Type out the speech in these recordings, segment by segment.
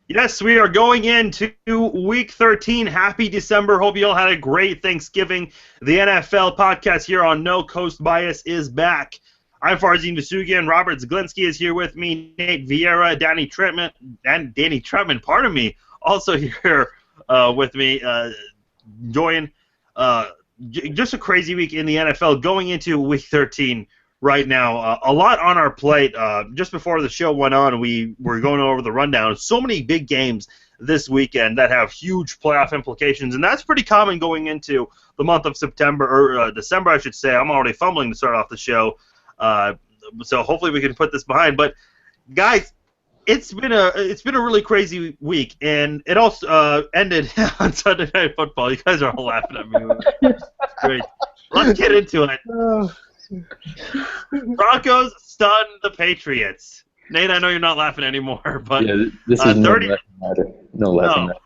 Yes, we are going into Week 13. Happy December. Hope you all had a great Thanksgiving. The NFL podcast here on No Coast Bias is back. I'm Farzin Dasugian. Robert Zaglinski is here with me. Nate Vieira, Danny Trentman, pardon me, also here with me. Join just a crazy week in the NFL going into Week 13 right now. A lot on our plate. Just before the show went on, we were going over the rundown. So many big games this weekend that have huge playoff implications, and that's pretty common going into the month of September, or December, I should say. I'm already fumbling to start off the show, so hopefully we can put this behind. But guys, it's been a really crazy week, and it also ended on Sunday Night Football. You guys are all laughing at me. It's great. Let's get into it. Broncos stun the Patriots. Nate, I know you're not laughing anymore, but yeah, this is 30, no laughing matter. No laughing matter.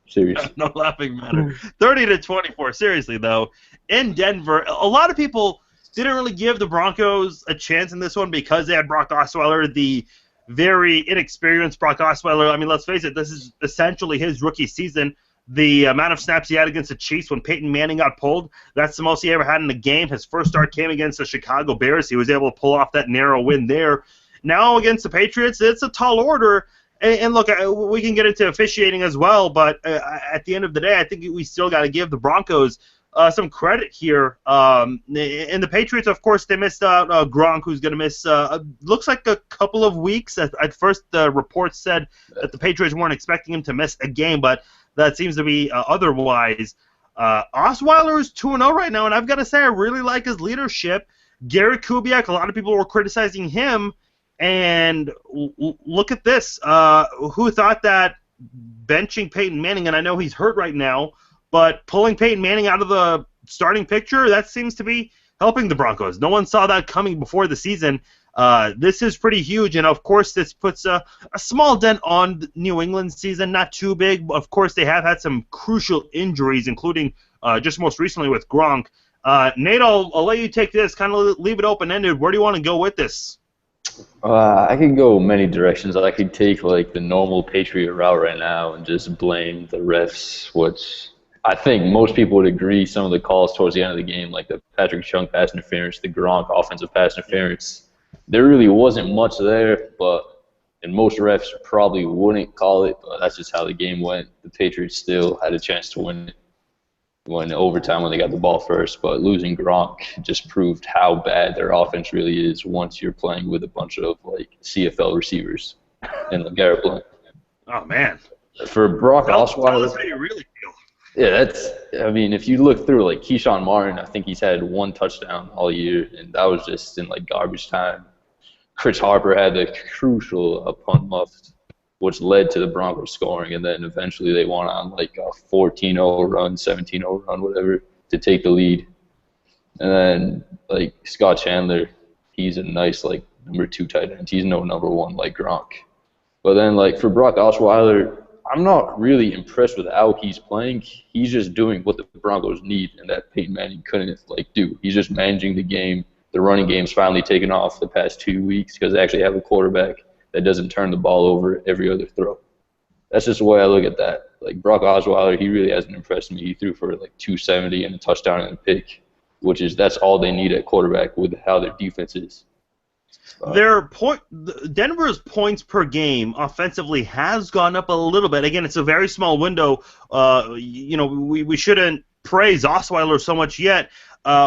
Seriously. No laughing matter. 30-24. Seriously though, in Denver, a lot of people didn't really give the Broncos a chance in this one because they had Brock Osweiler, the very inexperienced Brock Osweiler. I mean, let's face it, this is essentially his rookie season. The amount of snaps he had against the Chiefs when Peyton Manning got pulled, that's the most he ever had in a game. His first start came against the Chicago Bears. He was able to pull off that narrow win there. Now against the Patriots, it's a tall order. And look, we can get into officiating as well, but at the end of the day, I think we still got to give the Broncos some credit here. And the Patriots, of course, they missed out Gronk, who's going to miss, looks like a couple of weeks. At first, the reports said that the Patriots weren't expecting him to miss a game, but that seems to be otherwise. Osweiler is 2-0 right now, and I've got to say I really like his leadership. Gary Kubiak, a lot of people were criticizing him, and look at this. Who thought that benching Peyton Manning, and I know he's hurt right now, but pulling Peyton Manning out of the starting picture, that seems to be helping the Broncos. No one saw that coming before the season. This is pretty huge, and of course this puts a small dent on the New England's season, not too big. Of course, they have had some crucial injuries, including just most recently with Gronk. Nate, I'll let you take this, kind of leave it open-ended. Where do you want to go with this? I could go many directions. I could take like the normal Patriot route right now and just blame the refs, which I think most people would agree some of the calls towards the end of the game, like the Patrick Chung pass interference, the Gronk offensive pass interference, there really wasn't much there, and most refs probably wouldn't call it, but that's just how the game went. The Patriots still had a chance to win overtime when they got the ball first, but losing Gronk just proved how bad their offense really is once you're playing with a bunch of like CFL receivers and LeGarrette Blount. Oh, man. For Brock Osweiler, tell us how you really feel. Yeah, I mean, if you look through, like, Keyshawn Martin, I think he's had one touchdown all year, and that was just in, like, garbage time. Chris Harper had the crucial punt muffed, which led to the Broncos scoring, and then eventually they went on, like, a 14-0 run, 17-0 run, whatever, to take the lead. And then, like, Scott Chandler, he's a nice, like, number 2 tight end. He's no number 1 like Gronk. But then, like, for Brock Osweiler, I'm not really impressed with how he's playing. He's just doing what the Broncos need, and that Peyton Manning couldn't do. He's just managing the game. The running game's finally taken off the past 2 weeks because they actually have a quarterback that doesn't turn the ball over every other throw. That's just the way I look at that. Like, Brock Osweiler, he really hasn't impressed me. He threw for like 270 and a touchdown and a pick, that's all they need at quarterback with how their defense is. Denver's points per game offensively has gone up a little bit. Again, it's a very small window. We shouldn't praise Osweiler so much yet.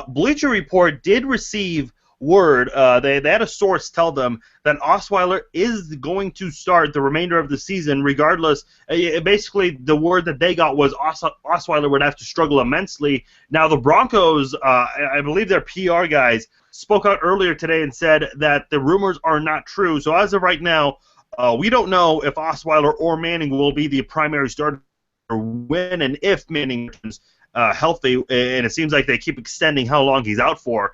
Bleacher Report did receive word. They had a source tell them that Osweiler is going to start the remainder of the season regardless. Basically, the word that they got was Osweiler would have to struggle immensely. Now, the Broncos, I believe their PR guys, spoke out earlier today and said that the rumors are not true. So as of right now, we don't know if Osweiler or Manning will be the primary starter when and if Manning is healthy. And it seems like they keep extending how long he's out for.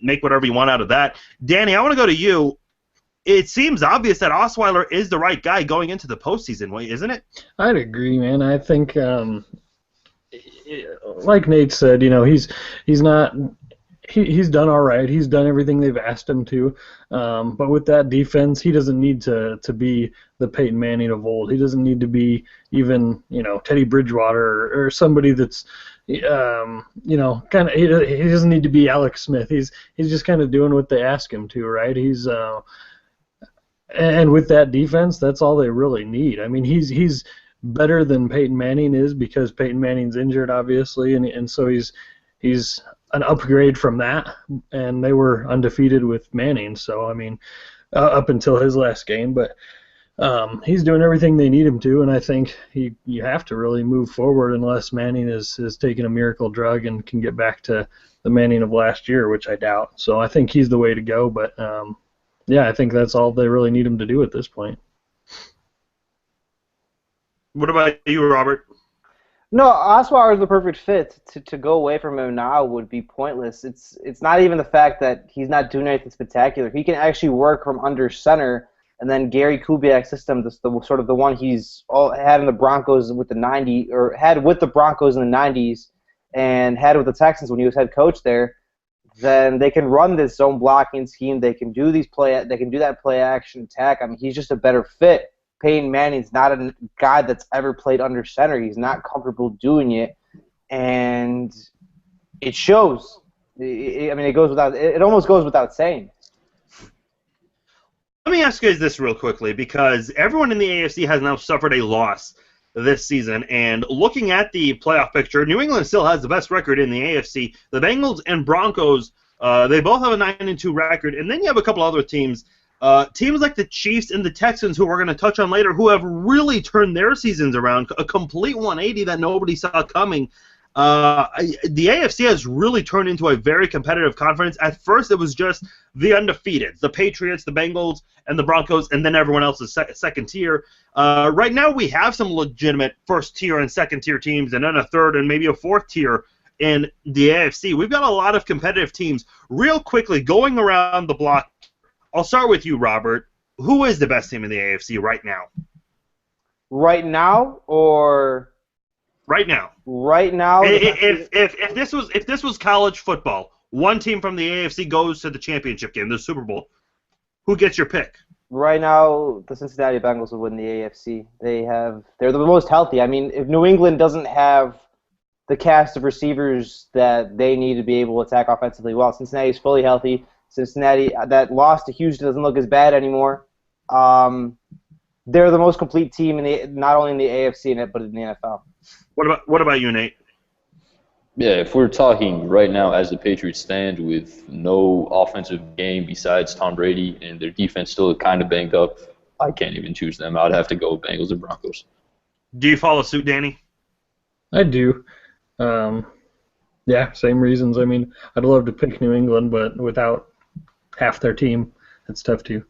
Make whatever you want out of that. Danny, I want to go to you. It seems obvious that Osweiler is the right guy going into the postseason, isn't it? I'd agree, man. I think, like Nate said, he's not he's done all right. He's done everything they've asked him to. But with that defense, he doesn't need to be the Peyton Manning of old. He doesn't need to be even, Teddy Bridgewater or somebody that's, kind of. He doesn't need to be Alex Smith. He's just kind of doing what they ask him to, right? And with that defense, that's all they really need. I mean, he's better than Peyton Manning is because Peyton Manning's injured, obviously, and so he's an upgrade from that, and they were undefeated with Manning. So I mean, up until his last game, but he's doing everything they need him to, and I think you have to really move forward unless Manning is taking a miracle drug and can get back to the Manning of last year, which I doubt. So I think he's the way to go, but yeah, I think that's all they really need him to do at this point. What about you, Robert? No, Osweiler is the perfect fit. To go away from him now would be pointless. It's not even the fact that he's not doing anything spectacular. He can actually work from under center, and then Gary Kubiak's system, the sort of the one he's had in the Broncos with the 90s, or had with the Broncos in the 90s, and had with the Texans when he was head coach there. Then they can run this zone blocking scheme. They can do that play action attack. I mean, he's just a better fit. Peyton Manning's not a guy that's ever played under center. He's not comfortable doing it, and it shows. I mean, it almost goes without saying. Let me ask you guys this real quickly, because everyone in the AFC has now suffered a loss this season, and looking at the playoff picture, New England still has the best record in the AFC. The Bengals and Broncos, they both have a 9-2 record, and then you have a couple other teams. Teams like the Chiefs and the Texans, who we're going to touch on later, who have really turned their seasons around, a complete 180 that nobody saw coming. The AFC has really turned into a very competitive conference. At first, it was just the undefeated, the Patriots, the Bengals, and the Broncos, and then everyone else is second tier. Right now, we have some legitimate first tier and second tier teams, and then a third and maybe a fourth tier in the AFC. We've got a lot of competitive teams. Real quickly, going around the block, I'll start with you, Robert. Who is the best team in the AFC right now? Right now, or right now? Right now. If this was college football, one team from the AFC goes to the championship game, the Super Bowl. Who gets your pick? Right now, the Cincinnati Bengals will win the AFC. They're the most healthy. I mean, if New England doesn't have the cast of receivers that they need to be able to attack offensively well, Cincinnati's fully healthy. Cincinnati, that loss to Houston doesn't look as bad anymore. They're the most complete team not only in the AFC but in the NFL. What about you, Nate? Yeah, if we're talking right now as the Patriots stand with no offensive game besides Tom Brady and their defense still kind of banged up, I can't even choose them. I'd have to go with Bengals and Broncos. Do you follow suit, Danny? I do. Yeah, same reasons. I mean, I'd love to pick New England, but without half their team, it's tough to.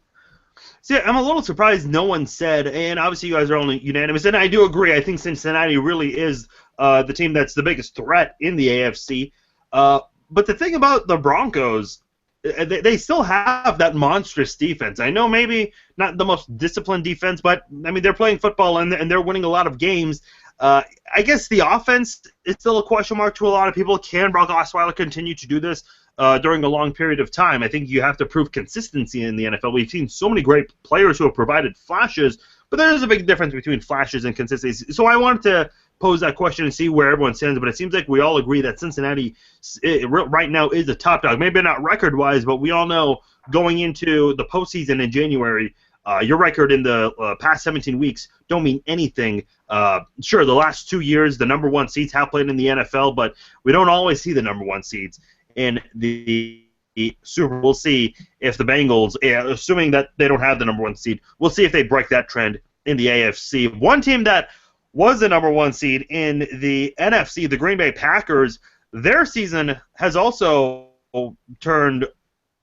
See, I'm a little surprised no one said, and obviously you guys are only unanimous, and I do agree. I think Cincinnati really is the team that's the biggest threat in the AFC. But the thing about the Broncos, they still have that monstrous defense. I know maybe not the most disciplined defense, but, I mean, they're playing football and they're winning a lot of games. I guess the offense is still a question mark to a lot of people. Can Brock Osweiler continue to do this during a long period of time? I think you have to prove consistency in the NFL. We've seen so many great players who have provided flashes, but there is a big difference between flashes and consistency. So I wanted to pose that question and see where everyone stands, but it seems like we all agree that Cincinnati right now is the top dog. Maybe not record-wise, but we all know going into the postseason in January, your record in the past 17 weeks don't mean anything. Sure, the last 2 years, the number one seeds have played in the NFL, but we don't always see the number one seeds in the Super Bowl. We'll see if the Bengals, assuming that they don't have the number one seed, we'll see if they break that trend in the AFC. One team that was the number one seed in the NFC, the Green Bay Packers, their season has also turned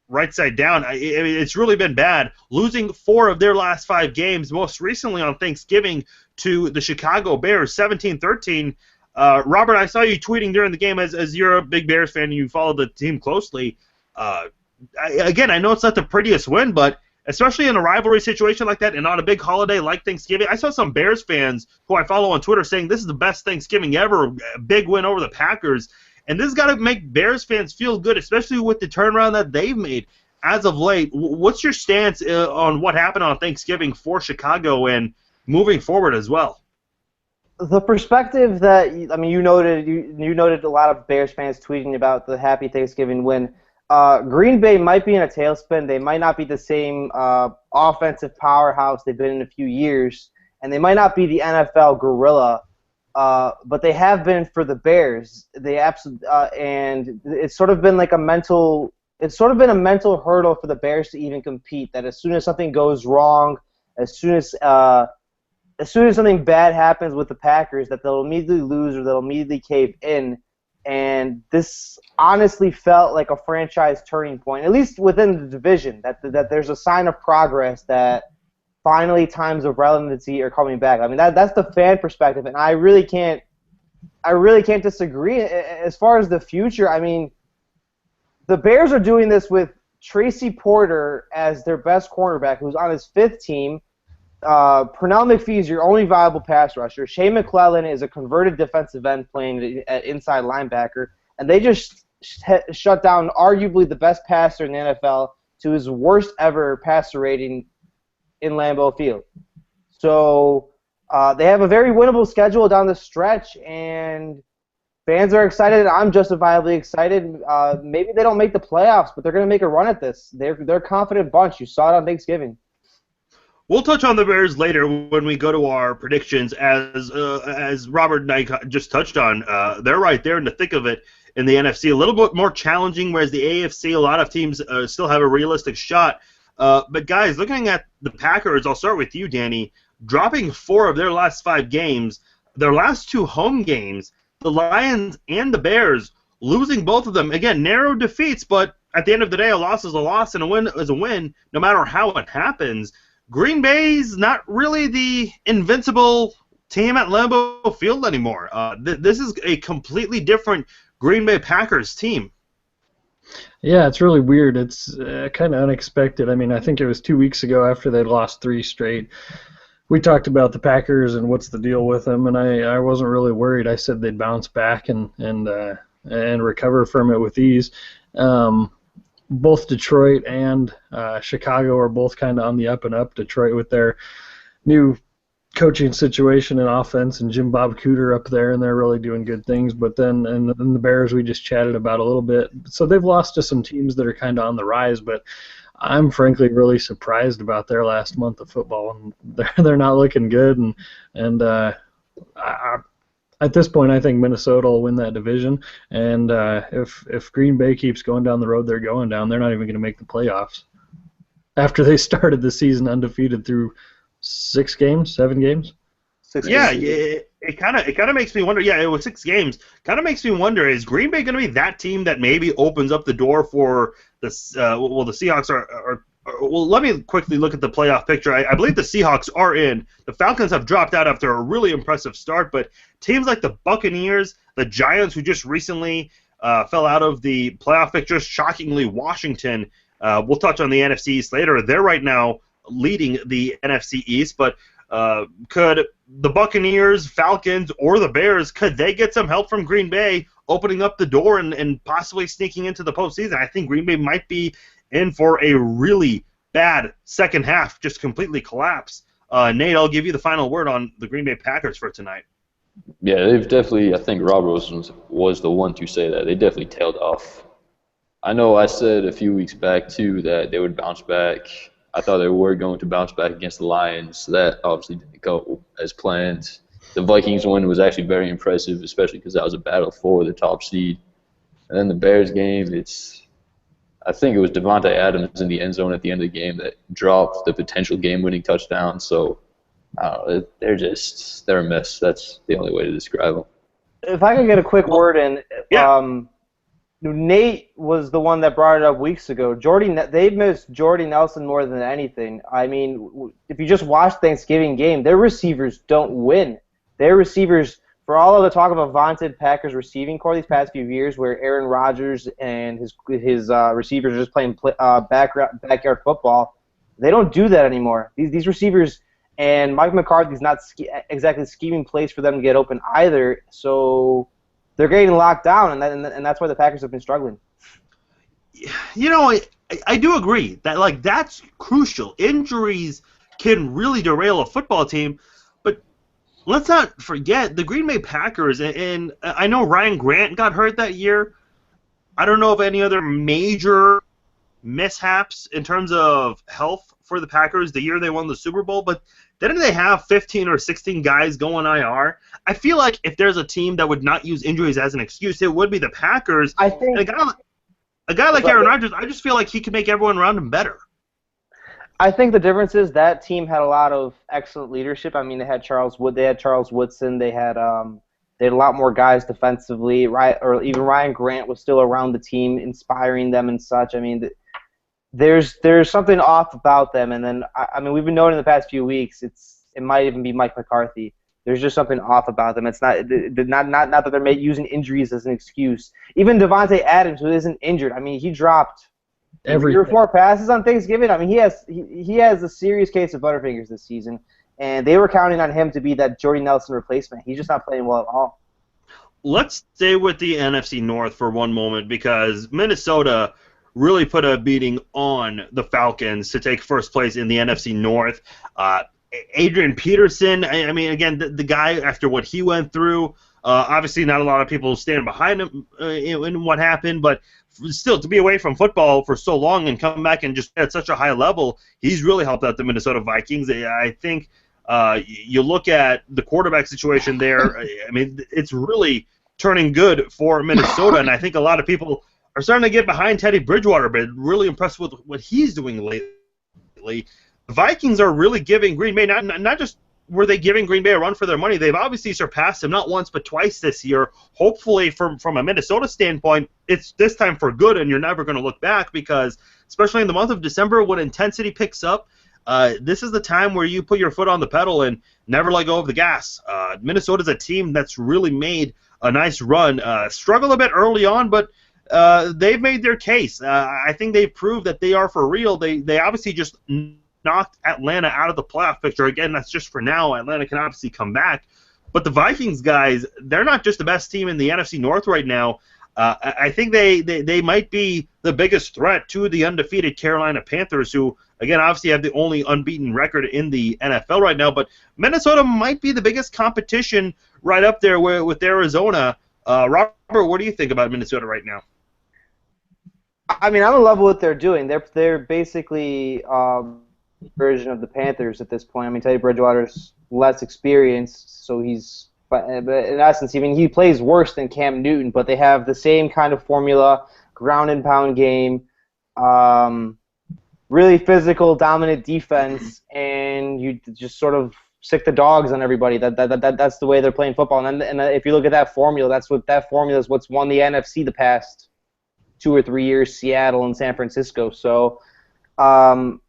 right side down. It's really been bad, losing 4 of their last 5 games, most recently on Thanksgiving to the Chicago Bears, 17-13. Robert, I saw you tweeting during the game, as you're a big Bears fan and you follow the team closely. Again, I know it's not the prettiest win, but especially in a rivalry situation like that and on a big holiday like Thanksgiving, I saw some Bears fans who I follow on Twitter saying this is the best Thanksgiving ever, a big win over the Packers. and this has got to make Bears fans feel good, especially with the turnaround that they've made as of late. What's your stance on what happened on Thanksgiving for Chicago and moving forward as well? The perspective that you noted a lot of Bears fans tweeting about the Happy Thanksgiving win. Green Bay might be in a tailspin. They might not be the same offensive powerhouse they've been in a few years, and they might not be the NFL gorilla, but they have been for the Bears. They and it's sort of been like a mental hurdle for the Bears to even compete. That as soon as something goes wrong, as soon as something bad happens with the Packers, that they'll immediately lose or they'll immediately cave in. And this honestly felt like a franchise turning point, at least within the division, that there's a sign of progress, that finally times of relevancy are coming back. I mean, that's the fan perspective, and I really can't disagree. As far as the future, I mean, the Bears are doing this with Tracy Porter as their best cornerback, who's on his 5th team. Pernell McPhee is your only viable pass rusher. Shea McClellan is a converted defensive end playing at inside linebacker. And they just shut down arguably the best passer in the NFL to his worst ever passer rating in Lambeau Field. So they have a very winnable schedule down the stretch, and fans are excited. I'm justifiably excited. Maybe they don't make the playoffs, but they're going to make a run at this. They're a confident bunch. You saw it on Thanksgiving. We'll touch on the Bears later when we go to our predictions. As Robert and I just touched on, they're right there in the thick of it in the NFC. A little bit more challenging, whereas the AFC, a lot of teams still have a realistic shot. But guys, looking at the Packers, I'll start with you, Danny. Dropping 4 of their last 5 games, their last 2 home games, the Lions and the Bears, losing both of them. Again, narrow defeats, but at the end of the day, a loss is a loss and a win is a win, no matter how it happens. Green Bay's not really the invincible team at Lambeau Field anymore. This is a completely different Green Bay Packers team. Yeah, it's really weird. It's kind of unexpected. I mean, I think it was 2 weeks ago after they'd lost 3 straight. We talked about the Packers and what's the deal with them, and I wasn't really worried. I said they'd bounce back and recover from it with ease. Both Detroit and Chicago are both kind of on the up and up. Detroit with their new coaching situation and offense, and Jim Bob Cooter up there, and they're really doing good things. But then the Bears we just chatted about a little bit. So they've lost to some teams that are kind of on the rise, but I'm frankly really surprised about their last month of football, and they're not looking good. And at this point, I think Minnesota will win that division, and if Green Bay keeps going down the road they're going down, they're not even going to make the playoffs. After they started the season undefeated through 7 games. Yeah, it kind of makes me wonder. Yeah, it was 6 games. Kind of makes me wonder: is Green Bay going to be that team that maybe opens up the door for the the Seahawks are. Well, let me quickly look at the playoff picture. I believe the Seahawks are in. The Falcons have dropped out after a really impressive start, but teams like the Buccaneers, the Giants, who just recently fell out of the playoff picture, shockingly Washington, we'll touch on the NFC East later. They're right now leading the NFC East, but could the Buccaneers, Falcons, or the Bears, could they get some help from Green Bay opening up the door and possibly sneaking into the postseason? I think Green Bay might be in for a really bad second half, just completely collapse. Nate, I'll give you the final word on the Green Bay Packers for tonight. Yeah, they've definitely, I think Rob Wilson was the one to say that. They definitely tailed off. I know I said a few weeks back, too, that they would bounce back. I thought they were going to bounce back against the Lions. That obviously didn't go as planned. The Vikings win was actually very impressive, especially because that was a battle for the top seed. And then the Bears game, I think it was Devontae Adams in the end zone at the end of the game that dropped the potential game-winning touchdown. So they're a mess. That's the only way to describe them. If I could get a quick word in, yeah. Nate was the one that brought it up weeks ago. They missed Jordy Nelson more than anything. I mean, if you just watch Thanksgiving game, their receivers don't win. Their receivers, for all of the talk of a vaunted Packers receiving core these past few years, where Aaron Rodgers and his receivers are just playing backyard football, they don't do that anymore. These receivers, and Mike McCarthy's not exactly scheming plays for them to get open either. So they're getting locked down, and that's why the Packers have been struggling. You know, I do agree that like that's crucial. Injuries can really derail a football team, but let's not forget the Green Bay Packers, and I know Ryan Grant got hurt that year. I don't know of any other major mishaps in terms of health for the Packers the year they won the Super Bowl, but didn't they have 15 or 16 guys going IR? I feel like if there's a team that would not use injuries as an excuse, it would be the Packers. I think and a guy like Aaron Rodgers, I just feel like he could make everyone around him better. I think the difference is that team had a lot of excellent leadership. I mean, they had Charles Woodson, they had a lot more guys defensively, right? Or even Ryan Grant was still around the team, inspiring them and such. I mean, there's something off about them. And then I mean, we've been noting in the past few weeks, it might even be Mike McCarthy. There's just something off about them. It's not that they're using injuries as an excuse. Even Devontae Adams, who isn't injured, I mean, he dropped 3 or 4 passes on Thanksgiving. I mean, he has a serious case of butterfingers this season, and they were counting on him to be that Jordy Nelson replacement. He's just not playing well at all. Let's stay with the NFC North for one moment because Minnesota really put a beating on the Falcons to take first place in the NFC North. Adrian Peterson, I mean, again, the guy, after what he went through, obviously not a lot of people stand behind him in what happened, but still, to be away from football for so long and come back and just at such a high level, he's really helped out the Minnesota Vikings. I think you look at the quarterback situation there, I mean, it's really turning good for Minnesota, and I think a lot of people are starting to get behind Teddy Bridgewater, but really impressed with what he's doing lately. The Vikings are really giving Green Bay, not just were they giving Green Bay a run for their money, they've obviously surpassed them not once but twice this year. Hopefully, from a Minnesota standpoint, it's this time for good, and you're never going to look back because, especially in the month of December when intensity picks up, this is the time where you put your foot on the pedal and never let go of the gas. Minnesota's a team that's really made a nice run. Struggled a bit early on, but they've made their case. I think they've proved that they are for real. They obviously just knocked Atlanta out of the playoff picture. Again, that's just for now. Atlanta can obviously come back. But the Vikings, guys, they're not just the best team in the NFC North right now. I think they might be the biggest threat to the undefeated Carolina Panthers, who, again, obviously have the only unbeaten record in the NFL right now. But Minnesota might be the biggest competition right up there with Arizona. Robert, what do you think about Minnesota right now? I mean, I'm in love with what they're doing. They're basically version of the Panthers at this point. I mean, Teddy Bridgewater's less experienced, so but in essence, I mean, he plays worse than Cam Newton, but they have the same kind of formula, ground and pound game, really physical, dominant defense, and you just sort of sick the dogs on everybody. That's the way they're playing football. And if you look at that formula, that formula is what's won the NFC the past 2 or 3 years, Seattle and San Francisco. So I'm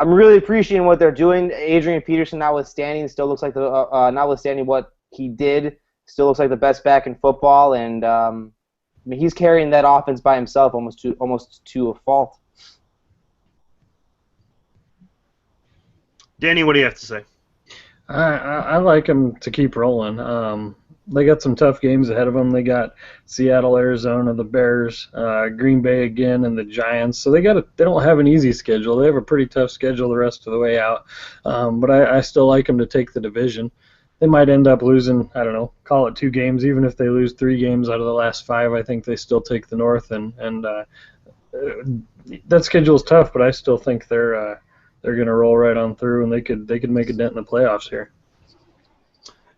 really appreciating what they're doing. Adrian Peterson, notwithstanding, still looks like notwithstanding what he did, still looks like the best back in football, and I mean, he's carrying that offense by himself almost to a fault. Danny, what do you have to say? I like them to keep rolling. They got some tough games ahead of them. They got Seattle, Arizona, the Bears, Green Bay again, and the Giants. So they don't have an easy schedule. They have a pretty tough schedule the rest of the way out. But I still like them to take the division. They might end up losing, I don't know, call it 2 games. Even if they lose 3 games out of the last 5, I think they still take the North. And that schedule's tough, but I still think they're going to roll right on through, and they could make a dent in the playoffs here.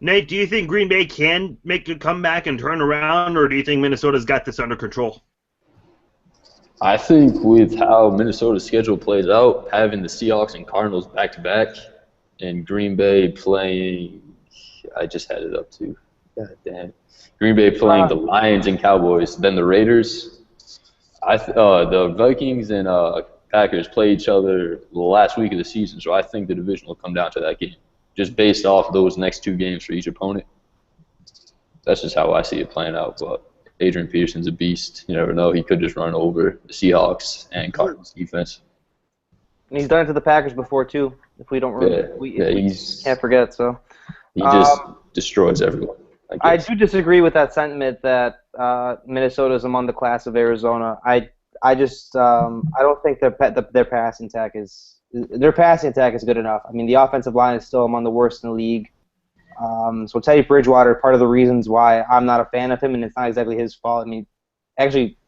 Nate, do you think Green Bay can make a comeback and turn around, or do you think Minnesota's got this under control? I think with how Minnesota's schedule plays out, having the Seahawks and Cardinals back-to-back, and Green Bay playing – I just had it up too. God damn. Green Bay playing the Lions and Cowboys, then the Raiders. The Vikings and Packers play each other the last week of the season, so I think the division will come down to that game, just based off those next 2 games for each opponent. That's just how I see it playing out. But Adrian Peterson's a beast. You never know. He could just run over the Seahawks and Cardinals defense. And he's done it to the Packers before, too, if we don't really we can't forget. So he just destroys everyone. I do disagree with that sentiment that Minnesota's among the class of Arizona. I just I don't think their passing attack is good enough. I mean, the offensive line is still among the worst in the league. So Teddy Bridgewater, part of the reasons why I'm not a fan of him, and it's not exactly his fault. I mean, actually,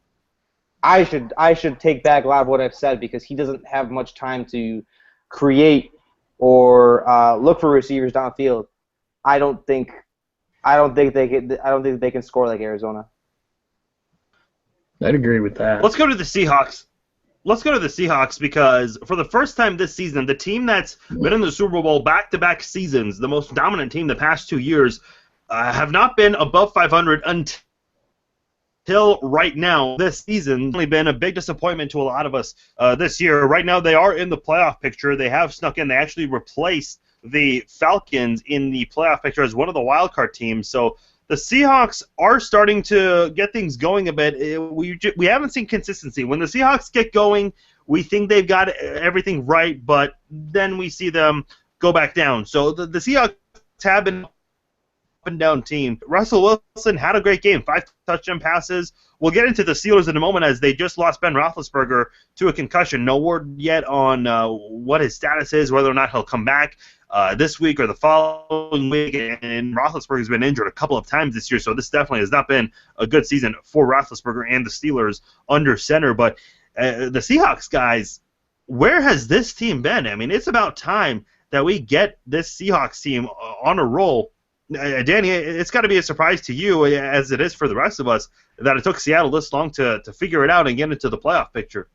I should take back a lot of what I've said because he doesn't have much time to create or look for receivers downfield. I don't think they can score like Arizona. I'd agree with that. Let's go to the Seahawks. Because for the first time this season, the team that's been in the Super Bowl back-to-back seasons, the most dominant team the past 2 years, have not been above 500 until right now. This season has only been a big disappointment to a lot of us this year. Right now, they are in the playoff picture. They have snuck in. They actually replaced the Falcons in the playoff picture as one of the wild card teams. So the Seahawks are starting to get things going a bit. We haven't seen consistency. When the Seahawks get going, we think they've got everything right, but then we see them go back down. So the Seahawks have been up and down team. Russell Wilson had a great game, 5 touchdown passes. We'll get into the Steelers in a moment as they just lost Ben Roethlisberger to a concussion. No word yet on what his status is, whether or not he'll come back this week or the following week. And Roethlisberger's been injured a couple of times this year, so this definitely has not been a good season for Roethlisberger and the Steelers under center. But the Seahawks, guys, where has this team been? I mean, it's about time that we get this Seahawks team on a roll. Danny, it's got to be a surprise to you, as it is for the rest of us, that it took Seattle this long to figure it out and get into the playoff picture.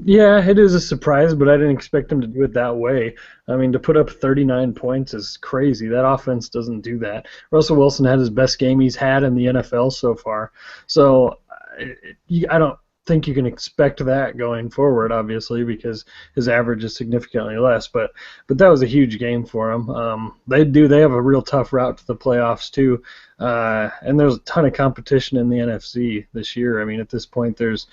Yeah, it is a surprise, but I didn't expect them to do it that way. I mean, to put up 39 points is crazy. That offense doesn't do that. Russell Wilson had his best game he's had in the NFL so far. So I don't think you can expect that going forward, obviously, because his average is significantly less. But that was a huge game for him. They have a real tough route to the playoffs too, and there's a ton of competition in the NFC this year. I mean, at this point, there's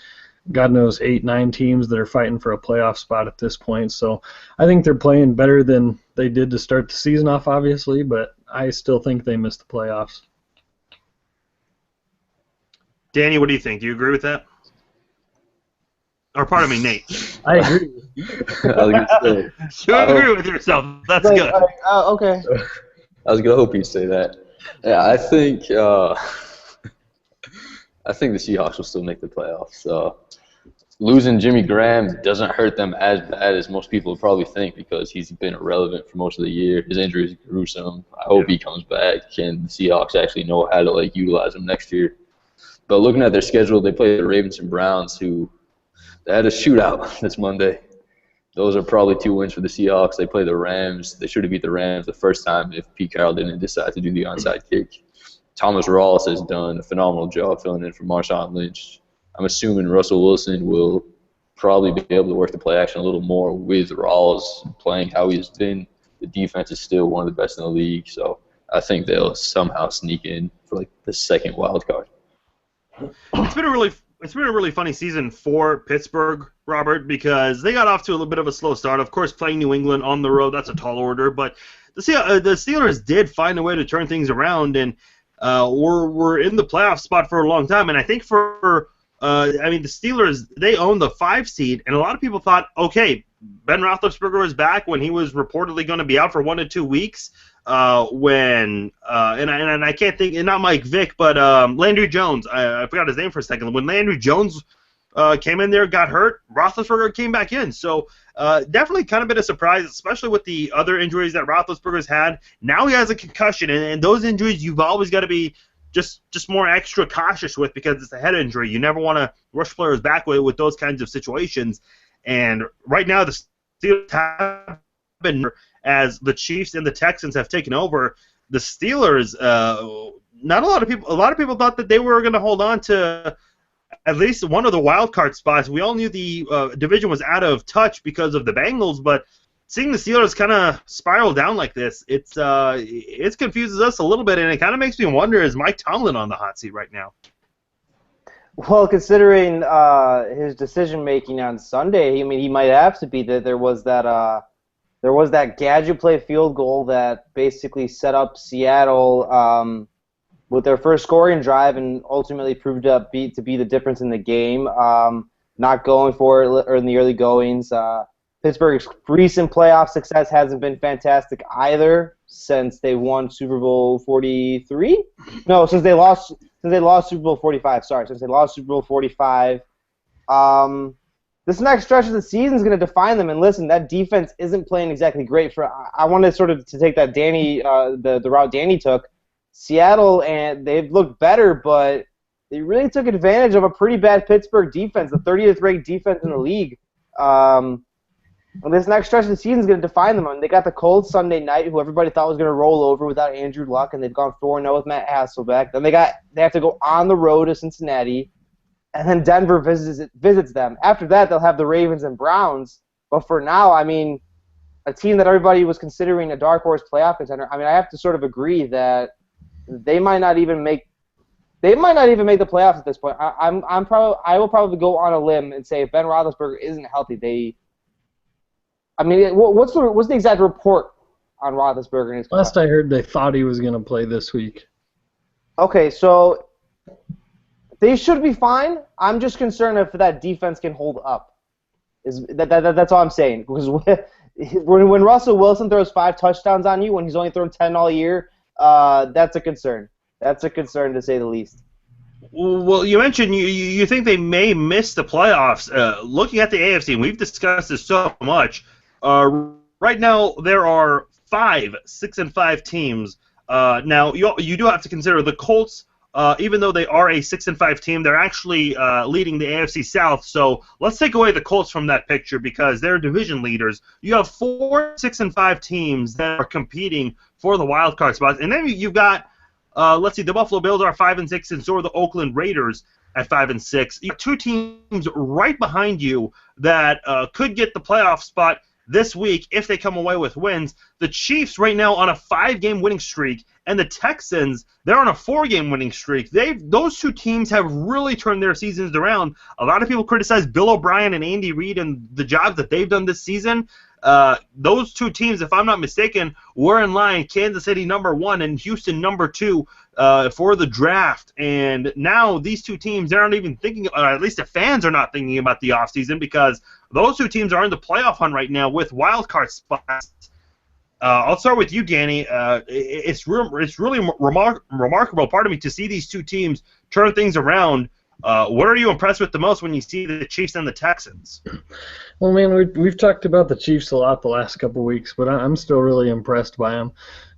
God knows 8-9 teams that are fighting for a playoff spot at this point. So I think they're playing better than they did to start the season off, obviously, but I still think they missed the playoffs. Danny, what do you think? Do you agree with that? Or pardon me, Nate. I agree. I was gonna say, You agree with yourself. That's good. Okay. I was gonna hope you'd say that. Yeah, I think the Seahawks will still make the playoffs. Losing Jimmy Graham doesn't hurt them as bad as most people probably think because he's been irrelevant for most of the year. His injury is gruesome. I hope he comes back and the Seahawks actually know how to utilize him next year. But looking at their schedule, they play the Ravens and Browns, who they had a shootout this Monday. Those are probably 2 wins for the Seahawks. They play the Rams. They should have beat the Rams the first time if Pete Carroll didn't decide to do the onside kick. Thomas Rawls has done a phenomenal job filling in for Marshawn Lynch. I'm assuming Russell Wilson will probably be able to work the play action a little more with Rawls playing how he's been. The defense is still one of the best in the league, so I think they'll somehow sneak in for the second wild card. It's been a really funny season for Pittsburgh, Robert, because they got off to a little bit of a slow start. Of course, playing New England on the road, that's a tall order, but the Steelers did find a way to turn things around, and we're in the playoff spot for a long time. And I think the Steelers, they own the 5 seed, and a lot of people thought, okay, Ben Roethlisberger was back when he was reportedly going to be out for 1 to 2 weeks. And I can't think, not Mike Vick, but Landry Jones. I forgot his name for a second. When Landry Jones came in there, got hurt, Roethlisberger came back in. So definitely kind of been a surprise, especially with the other injuries that Roethlisberger's had. Now he has a concussion, and those injuries you've always got to be just more extra cautious with because it's a head injury. You never want to rush players back with those kinds of situations. And right now the Steelers have been, as the Chiefs and the Texans have taken over, the Steelers, a lot of people thought that they were going to hold on to at least one of the wild card spots. We all knew the division was out of touch because of the Bengals, but seeing the Steelers kind of spiral down like this, it confuses us a little bit, and it kind of makes me wonder, is Mike Tomlin on the hot seat right now? Well, considering his decision making on Sunday, I mean, he might have to be. That there was that gadget play field goal that basically set up Seattle with their first scoring drive and ultimately proved to be the difference in the game. Not going for it or in the early goings. Pittsburgh's recent playoff success hasn't been fantastic either since they won Super Bowl 43. No, since they lost Super Bowl 45. Sorry, since they lost Super Bowl 45. This next stretch of the season is going to define them. And listen, that defense isn't playing exactly great. I wanted sort of to take that Danny, the route Danny took. Seattle, and they've looked better, but they really took advantage of a pretty bad Pittsburgh defense, the 30th ranked defense in the league. And this next stretch of the season is going to define them. I mean, they got the Colts Sunday night, who everybody thought was going to roll over without Andrew Luck, and they've gone 4-0 with Matt Hasselbeck. Then they have to go on the road to Cincinnati, and then Denver visits them. After that, they'll have the Ravens and Browns. But for now, I mean, a team that everybody was considering a dark horse playoff contender, I mean, I have to sort of agree that they might not even make the playoffs at this point. I will probably go on a limb and say if Ben Roethlisberger isn't healthy, what's the exact report on Roethlisberger and his concussion? Last I heard, they thought he was going to play this week. Okay, so they should be fine. I'm just concerned if that defense can hold up. That's all I'm saying. Because when Russell Wilson throws 5 touchdowns on you when he's only thrown 10 all year, that's a concern. That's a concern to say the least. Well, you mentioned you think they may miss the playoffs. Looking at the AFC, and we've discussed this so much. Right now, there are 5 6-5 teams. Now, you do have to consider the Colts. Even though they are a 6-5 team, they're actually leading the AFC South. So let's take away the Colts from that picture because they're division leaders. You have 4 6-5 teams that are competing for the wild card spots, and then you've got, let's see, the Buffalo Bills are 5-6, and so are the Oakland Raiders at 5-6. You have 2 teams right behind you that could get the playoff spot this week if they come away with wins. The Chiefs right now on a 5-game winning streak, and the Texans, they're on a 4-game winning streak. Those 2 teams have really turned their seasons around. A lot of people criticize Bill O'Brien and Andy Reid and the jobs that they've done this season. Those 2 teams, if I'm not mistaken, were in line. Kansas City #1 and Houston #2 for the draft. And now these 2 teams, they're not even thinking, or at least the fans are not thinking about the offseason because those 2 teams are in the playoff hunt right now with wild card spots. I'll start with you, Danny. It's really remarkable, pardon me, to see these 2 teams turn things around. What are you impressed with the most when you see the Chiefs and the Texans? Well, man, we've talked about the Chiefs a lot the last couple of weeks, but I'm still really impressed by them.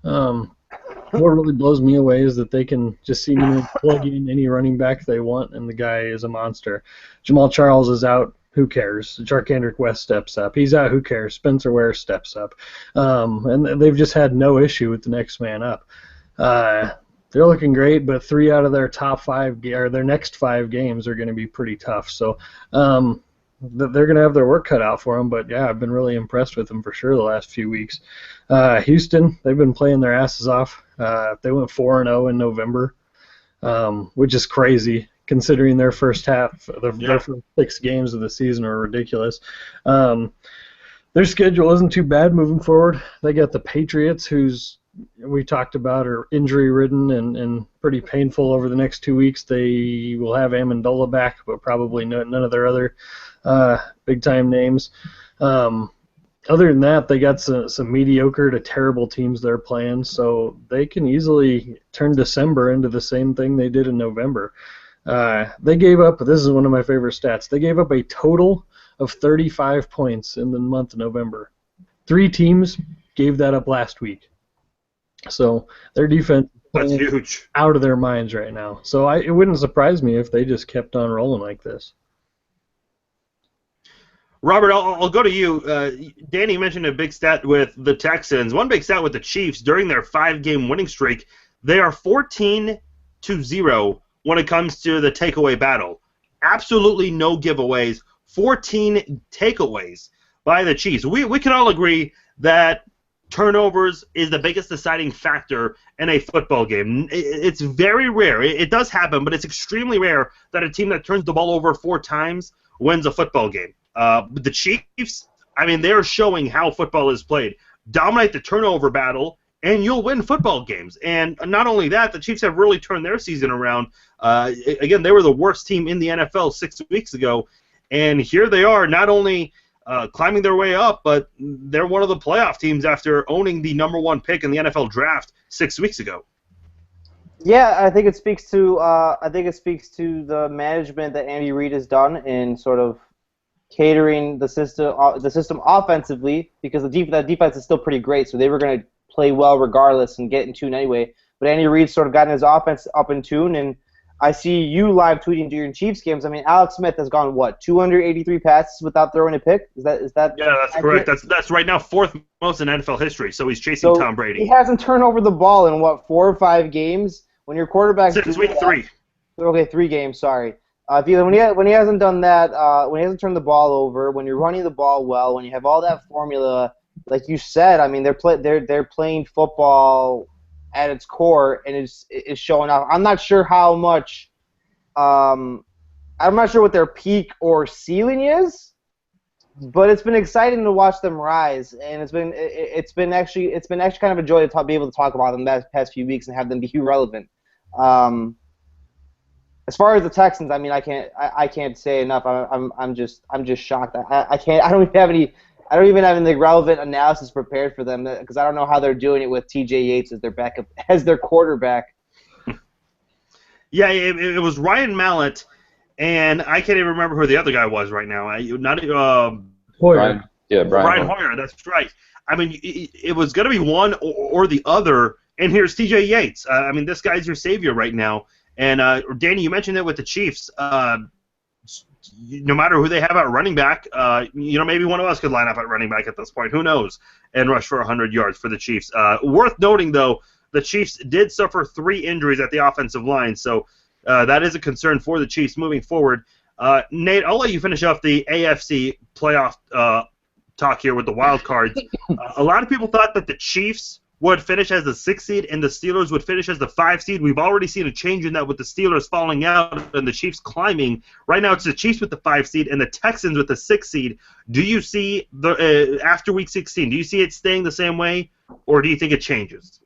What really blows me away is that they can just seemingly plug in any running back they want, and the guy is a monster. Jamal Charles is out. Who cares? Jarkandrick West steps up. He's out. Who cares? Spencer Ware steps up. And they've just had no issue with the next man up. They're looking great, but 3 out of their top 5 or their next 5 games are going to be pretty tough. So they're going to have their work cut out for them. But yeah, I've been really impressed with them for sure the last few weeks. Houston, they've been playing their asses off. They went 4-0 in November, which is crazy considering their first half, their first 6 games of the season are ridiculous. Their schedule isn't too bad moving forward. They got the Patriots, who's we talked about are injury-ridden and pretty painful over the next 2 weeks. They will have Amendola back, but probably none of their other big-time names. Other than that, they got some mediocre to terrible teams they're playing, so they can easily turn December into the same thing they did in November. They gave up, this is one of my favorite stats, they gave up a total of 35 points in the month of November. 3 teams gave that up last week. So their defense is huge, out of their minds right now. So it wouldn't surprise me if they just kept on rolling like this. Robert, I'll go to you. Danny mentioned a big stat with the Texans. One big stat with the Chiefs during their 5-game winning streak, they are 14-0 when it comes to the takeaway battle. Absolutely no giveaways. 14 takeaways by the Chiefs. We can all agree that turnovers is the biggest deciding factor in a football game. It's very rare. It does happen, but it's extremely rare that a team that turns the ball over 4 times wins a football game. The Chiefs, I mean, they're showing how football is played. Dominate the turnover battle and you'll win football games. And not only that, the Chiefs have really turned their season around. Again, they were the worst team in the NFL 6 weeks ago, and here they are, not only climbing their way up, but they're one of the playoff teams after owning the #1 pick in the NFL draft 6 weeks ago. Yeah, I think it speaks to the management that Andy Reid has done in sort of catering the system offensively, because that defense is still pretty great, so they were going to play well regardless and get in tune anyway. But Andy Reid's sort of gotten his offense up in tune, and I see you live tweeting during Chiefs games. I mean, Alex Smith has gone 283 passes without throwing a pick. Is that? Yeah, that's accurate? correct. That's right now 4th most in NFL history. So he's chasing Tom Brady. He hasn't turned over the ball in 4 or 5 games. When your quarterback Week 3. Okay, 3 games. Sorry. When he hasn't done that, when he hasn't turned the ball over, when you're running the ball well, when you have all that formula, like you said, I mean, they're playing football at its core, and it's showing off. I'm not sure how much. I'm not sure what their peak or ceiling is, but it's been exciting to watch them rise, and it's been actually kind of a joy to be able to talk about them the past few weeks and have them be relevant. As far as the Texans, I mean, I can't say enough. I'm just shocked. I don't even have any relevant analysis prepared for them, because I don't know how they're doing it with T.J. Yates as their backup, as their quarterback. Yeah, it was Ryan Mallett, and I can't even remember who the other guy was right now. Hoyer. Brian Hoyer. That's right. I mean, it was going to be one or the other, and here's T.J. Yates. I mean, this guy's your savior right now. And Danny, you mentioned it with the Chiefs. No matter who they have at running back, maybe one of us could line up at running back at this point. Who knows? And rush for 100 yards for the Chiefs. Worth noting, though, the Chiefs did suffer 3 injuries at the offensive line, so that is a concern for the Chiefs moving forward. Nate, I'll let you finish off the AFC playoff talk here with the wild cards. A lot of people thought that the Chiefs would finish as the 6th seed and the Steelers would finish as the 5th seed. We've already seen a change in that with the Steelers falling out and the Chiefs climbing. Right now it's the Chiefs with the 5th seed and the Texans with the 6th seed. Do you see, after Week 16, do you see it staying the same way, or do you think it changes?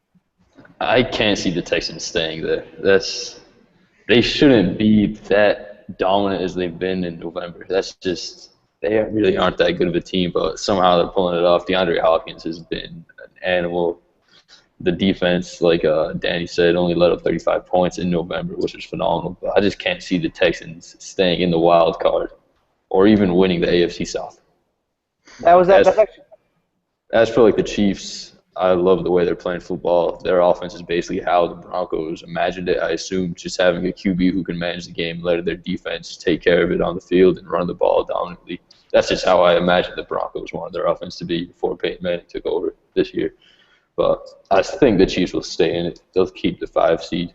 I can't see the Texans staying there. They shouldn't be that dominant as they've been in November. They really aren't that good of a team, but somehow they're pulling it off. DeAndre Hopkins has been an animal. The defense, like Danny said, only let up 35 points in November, which is phenomenal. But I just can't see the Texans staying in the wild card or even winning the AFC South. As for like the Chiefs, I love the way they're playing football. Their offense is basically how the Broncos imagined it, I assume, just having a QB who can manage the game, let their defense take care of it on the field and run the ball dominantly. That's just how I imagined the Broncos wanted their offense to be before Peyton Manning took over this year. But I think the Chiefs will stay in it. They'll keep the 5 seed.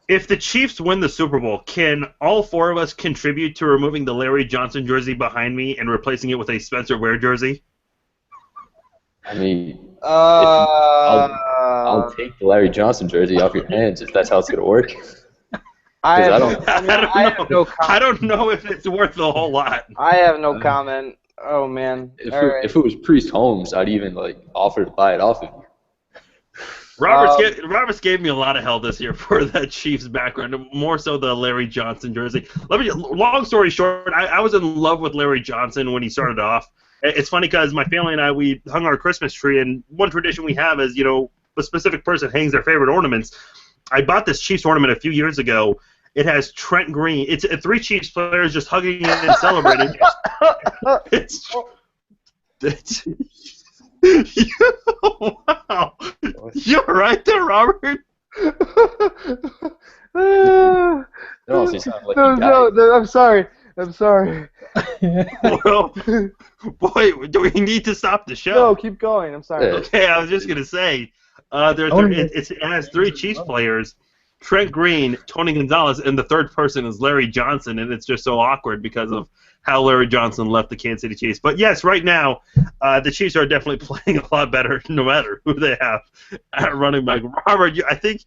If the Chiefs win the Super Bowl, can all 4 of us contribute to removing the Larry Johnson jersey behind me and replacing it with a Spencer Ware jersey? I mean, I'll take the Larry Johnson jersey off your hands if that's how it's going to work. I don't know if it's worth the whole lot. I have no comment. Oh, man. If it was Priest Holmes, I'd even offer to buy it off of you. Roberts gave me a lot of hell this year for the Chiefs background, more so the Larry Johnson jersey. Long story short, I was in love with Larry Johnson when he started off. It's funny because my family and I, we hung our Christmas tree, and one tradition we have is, a specific person hangs their favorite ornaments. I bought this Chiefs ornament a few years ago. It has Trent Green. It's 3 Chiefs players just hugging it and celebrating. Wow. You're right there, Robert. I'm sorry. Well, boy, do we need to stop the show? No, keep going. I'm sorry. Okay, I was just going to say, it has 3 Chiefs players, Trent Green, Tony Gonzalez, and the third person is Larry Johnson, and it's just so awkward because of how Larry Johnson left the Kansas City Chiefs. But yes, right now, the Chiefs are definitely playing a lot better, no matter who they have at running back. Robert, I think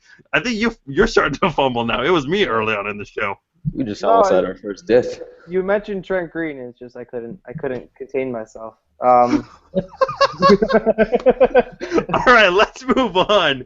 you're starting to fumble now. It was me early on in the show. We just almost had our first diff. You mentioned Trent Green, and it's just I couldn't contain myself. Um, All right, let's move on.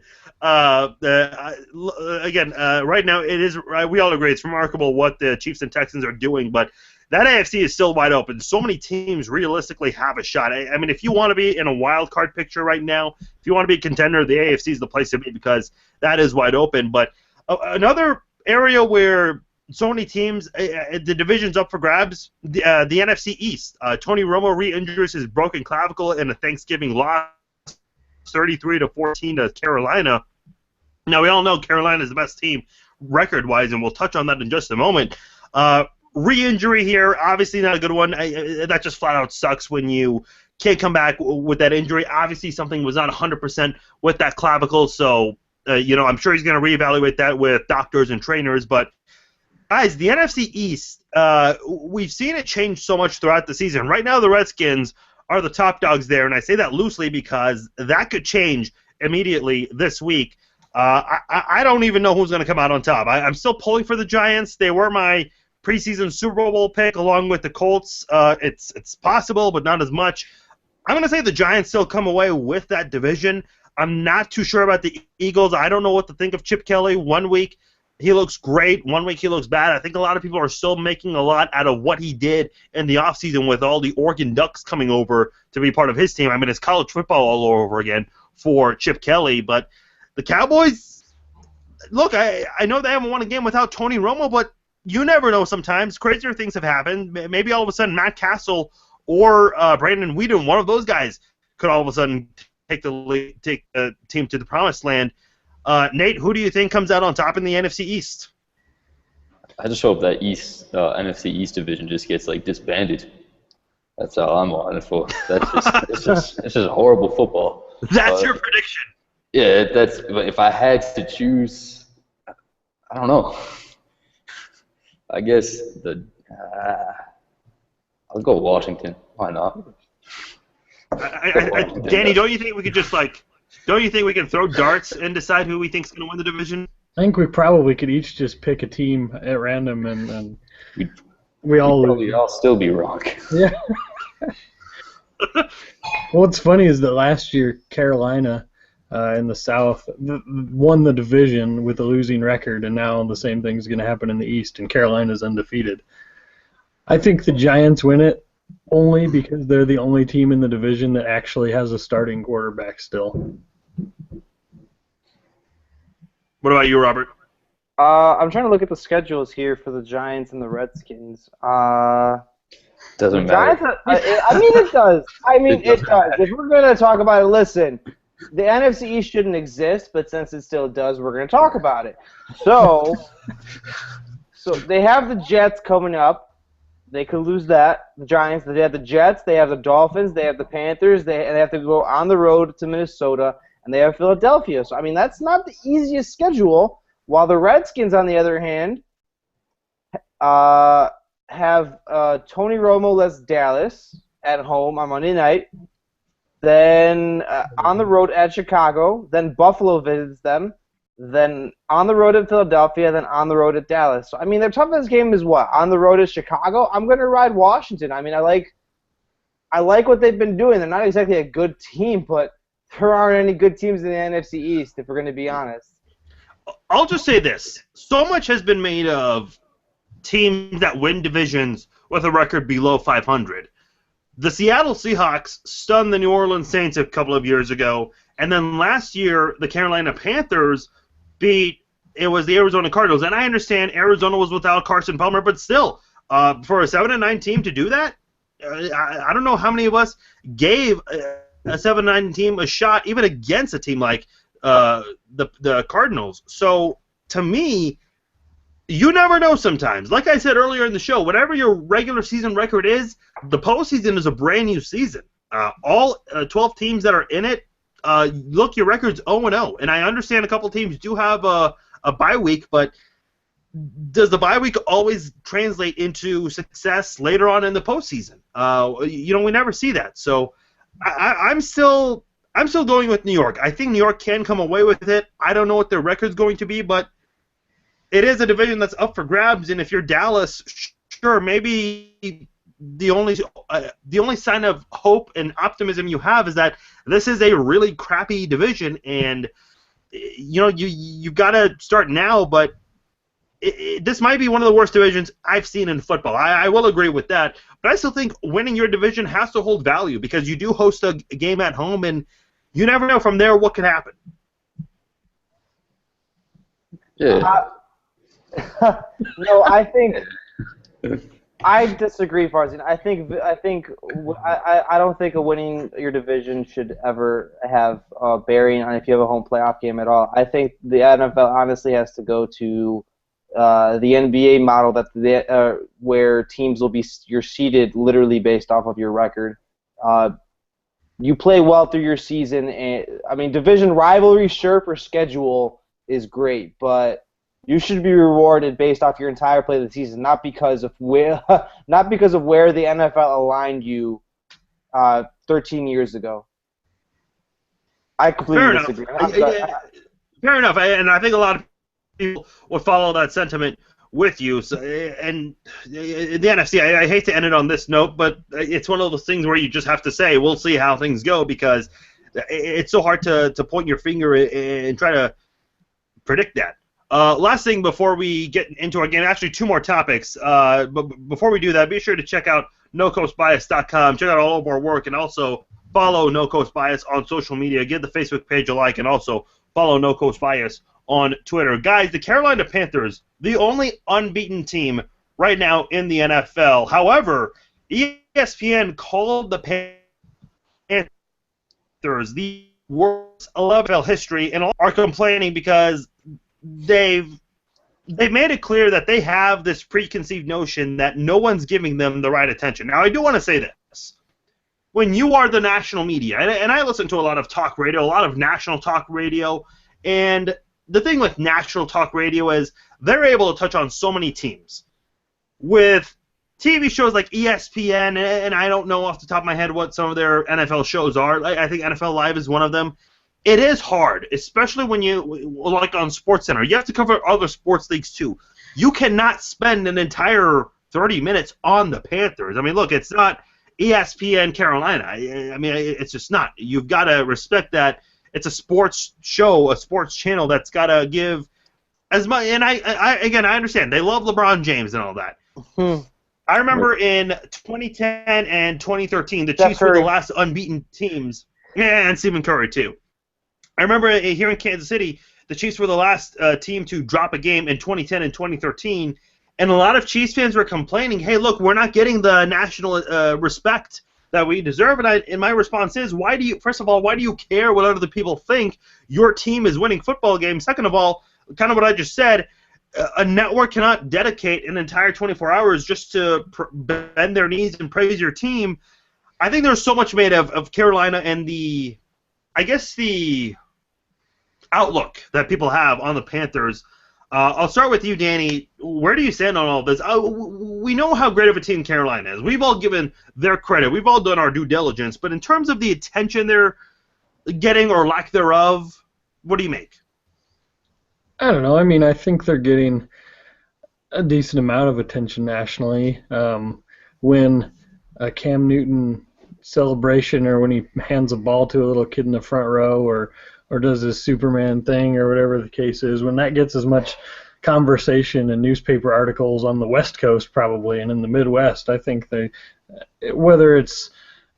Again, right now it is. We all agree it's remarkable what the Chiefs and Texans are doing, but that AFC is still wide open. So many teams realistically have a shot. I mean, if you want to be in a wild card picture right now, if you want to be a contender, the AFC is the place to be because that is wide open. But another area where so many teams, the division's up for grabs. The NFC East. Tony Romo re-injures his broken clavicle in a Thanksgiving loss, 33-14 to Carolina. Now we all know Carolina is the best team record-wise, and we'll touch on that in just a moment. Re-injury here, obviously not a good one. That just flat out sucks when you can't come back with that injury. Obviously something was not 100% with that clavicle, so I'm sure he's going to reevaluate that with doctors and trainers, but guys, the NFC East, we've seen it change so much throughout the season. Right now, the Redskins are the top dogs there, and I say that loosely because that could change immediately this week. I don't even know who's going to come out on top. I'm still pulling for the Giants. They were my preseason Super Bowl pick along with the Colts. It's possible, but not as much. I'm going to say the Giants still come away with that division. I'm not too sure about the Eagles. I don't know what to think of Chip Kelly. 1 week he looks great. 1 week he looks bad. I think a lot of people are still making a lot out of what he did in the offseason with all the Oregon Ducks coming over to be part of his team. I mean, it's college football all over again for Chip Kelly. But the Cowboys, look, I know they haven't won a game without Tony Romo, but you never know sometimes. Crazier things have happened. Maybe all of a sudden Matt Castle or Brandon Whedon, one of those guys, could all of a sudden take the team to the promised land. Nate, who do you think comes out on top in the NFC East? I just hope that NFC East division just gets disbanded. That's all I'm on it for. It's just horrible football. That's your prediction. Yeah, if I had to choose, I don't know. I guess I'll go Washington. Why not? Danny, don't you think we could just don't you think we can throw darts and decide who we think's going to win the division? I think we probably could each just pick a team at random and we all probably all still be wrong. Yeah. What's funny is that last year Carolina in the South won the division with a losing record, and now the same thing's going to happen in the East, and Carolina's undefeated. I think the Giants win it only because they're the only team in the division that actually has a starting quarterback still. What about you, Robert? I'm trying to look at the schedules here for the Giants and the Redskins. Doesn't matter. Giants, I mean, it does. It does. If we're going to talk about it, listen, the NFC East shouldn't exist, but since it still does, we're going to talk about it. So they have the Jets coming up. They could lose that. The Giants, they have the Jets, they have the Dolphins, they have the Panthers, they have to go on the road to Minnesota, and they have Philadelphia. So, I mean, that's not the easiest schedule, while the Redskins, on the other hand, have Tony Romo less Dallas at home on Monday night, then on the road at Chicago, then Buffalo visits them, then on the road at Philadelphia, then on the road at Dallas. So, I mean, their toughest game is what? On the road at Chicago? I'm going to ride Washington. I mean, I like what they've been doing. They're not exactly a good team, but there aren't any good teams in the NFC East, if we're going to be honest. I'll just say this. So much has been made of teams that win divisions with a record below 500. The Seattle Seahawks stunned the New Orleans Saints a couple of years ago, and then last year the Carolina Panthers beat the Arizona Cardinals. And I understand Arizona was without Carson Palmer, but still, for a 7-9 team to do that, I don't know how many of us gave a 7-9 team a shot, even against a team like the Cardinals. So to me, you never know sometimes. Like I said earlier in the show, whatever your regular season record is, the postseason is a brand new season. All 12 teams that are in it, look, your record's 0-0. And I understand a couple teams do have a bye week, but does the bye week always translate into success later on in the postseason? We never see that. So I'm still going with New York. I think New York can come away with it. I don't know what their record's going to be, but it is a division that's up for grabs, and if you're Dallas, sure, maybe the only sign of hope and optimism you have is that this is a really crappy division, and you've got to start now. But this might be one of the worst divisions I've seen in football. I will agree with that, but I still think winning your division has to hold value because you do host a game at home, and you never know from there what could happen. Yeah. No, I think I disagree, Farzin. I don't think winning your division should ever have a bearing on if you have a home playoff game at all. I think the NFL honestly has to go to the NBA model where teams will be you're seeded literally based off of your record. You play well through your season, and I mean division rivalry, sure, for schedule is great, but you should be rewarded based off your entire play of the season, not because of where the NFL aligned you 13 years ago. I completely disagree. Fair enough, and I think a lot of people would follow that sentiment with you. So, and the NFC, I hate to end it on this note, but it's one of those things where you just have to say, we'll see how things go, because it's so hard to point your finger and try to predict that. Last thing before we get into our game, actually two more topics. But before we do that, be sure to check out NoCoastBias.com. Check out all of our work, and also follow No Coast Bias on social media. Give the Facebook page a like, and also follow No Coast Bias on Twitter. Guys, the Carolina Panthers, the only unbeaten team right now in the NFL. However, ESPN called the Panthers the worst NFL history, and are complaining because they've made it clear that they have this preconceived notion that no one's giving them the right attention. Now, I do want to say this. When you are the national media, and I listen to a lot of talk radio, a lot of national talk radio, and the thing with national talk radio is they're able to touch on so many teams. With TV shows like ESPN, and I don't know off the top of my head what some of their NFL shows are. I think NFL Live is one of them. It is hard, especially when like on SportsCenter. You have to cover other sports leagues too. You cannot spend an entire 30 minutes on the Panthers. I mean, look, it's not ESPN Carolina. I mean, it's just not. You've got to respect that it's a sports show, a sports channel that's got to give as much. And I understand. They love LeBron James and all that. I remember in 2010 and 2013, the Chiefs were the last unbeaten teams. Yeah, and Stephen Curry too. I remember here in Kansas City, the Chiefs were the last team to drop a game in 2010 and 2013, and a lot of Chiefs fans were complaining, hey, look, we're not getting the national respect that we deserve. And my response is, first of all, why do you care what other people think? Your team is winning football games. Second of all, kind of what I just said, a network cannot dedicate an entire 24 hours just to bend their knees and praise your team. I think there's so much made of Carolina and the outlook that people have on the Panthers. I'll start with you, Danny. Where do you stand on all this? We know how great of a team Carolina is. We've all given their credit. We've all done our due diligence. But in terms of the attention they're getting or lack thereof, what do you make? I don't know. I mean, I think they're getting a decent amount of attention nationally. When a Cam Newton celebration, or when he hands a ball to a little kid in the front row, or does his Superman thing, or whatever the case is, when that gets as much conversation and newspaper articles on the West Coast probably, and in the Midwest, I think whether it's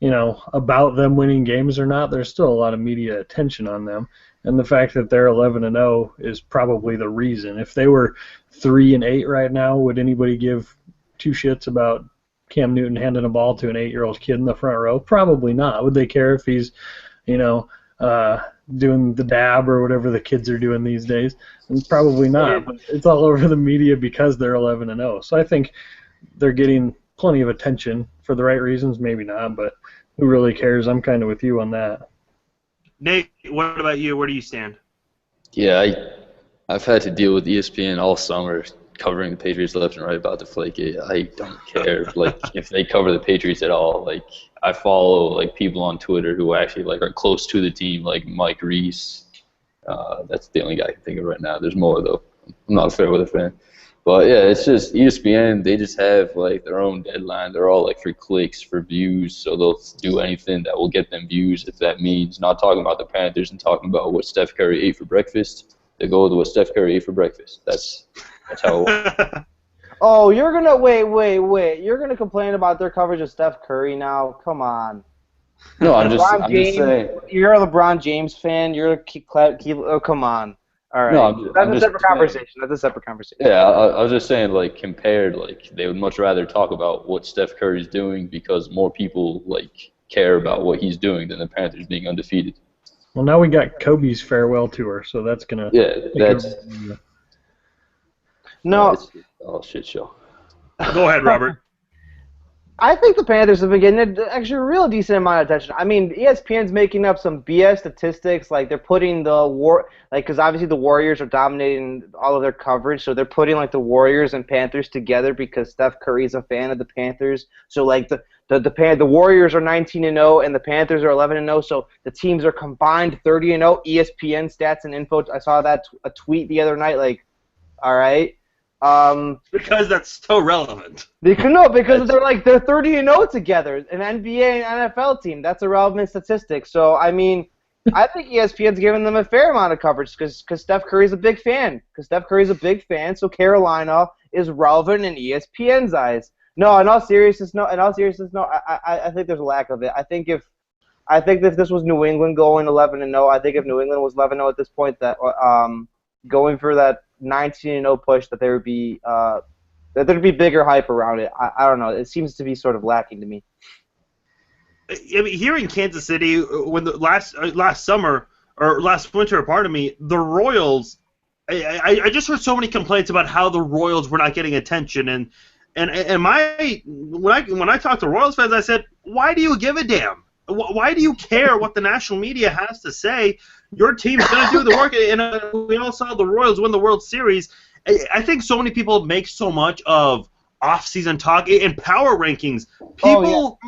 about them winning games or not, there's still a lot of media attention on them. And the fact that they're 11-0 is probably the reason. If they were 3-8 right now, would anybody give two shits about Cam Newton handing a ball to an 8-year-old kid in the front row? Probably not. Would they care if he's, doing the dab or whatever the kids are doing these days? And probably not. But it's all over the media because they're 11-0. So I think they're getting plenty of attention for the right reasons. Maybe not, but who really cares? I'm kind of with you on that. Nate, what about you? Where do you stand? Yeah, I've had to deal with ESPN all summer covering the Patriots left and right about Deflategate. I don't care if they cover the Patriots at all. I follow people on Twitter who actually are close to the team, like Mike Reese. That's the only guy I can think of right now. There's more though. I'm not a fair weather fan. But yeah, it's just ESPN. They just have like their own deadline. They're all like for clicks, for views. So they'll do anything that will get them views. If that means not talking about the Panthers and talking about what Steph Curry ate for breakfast, they go with what Steph Curry ate for breakfast. That's how it works. Oh, you're gonna wait. You're gonna complain about their coverage of Steph Curry now? Come on. No, I'm just James, saying. You're a LeBron James fan. You're a oh, come on. All right. No, That's a separate conversation. That's a separate conversation. Yeah, I was just saying, like, compared, like, they would much rather talk about what Steph Curry's doing because more people, like, care about what he's doing than the Panthers being undefeated. Well, now we got Kobe's farewell tour, so that's gonna. Yeah, that's. No. It's all shit show. Go ahead, Robert. I think the Panthers have been getting actually a real decent amount of attention. I mean, ESPN's making up some BS statistics, like they're putting because obviously the Warriors are dominating all of their coverage, so they're putting like the Warriors and Panthers together because Steph Curry's a fan of the Panthers. So like the Warriors are 19-0 and the Panthers are 11-0, so the teams are combined 30-0. ESPN stats and info. I saw that a tweet the other night. Like, all right. Because that's so relevant. Because they're 30-0 together, an NBA and NFL team. That's a relevant statistic. So I mean, I think ESPN's giving them a fair amount of coverage because Steph Curry's a big fan. So Carolina is relevant in ESPN's eyes. No, in all seriousness, no. I think there's a lack of it. I think if this was New England going 11-0, I think if New England was 11-0 at this point, that going for that 19-0 push, that there'd be bigger hype around it. I don't know. It seems to be sort of lacking to me. I mean, here in Kansas City, when the last winter, pardon me, the Royals. I just heard so many complaints about how the Royals were not getting attention, and when I talked to Royals fans, I said, why do you give a damn? Why do you care what the national media has to say? Your team's going to do the work, and we all saw the Royals win the World Series. I think so many people make so much of off-season talk and power rankings. People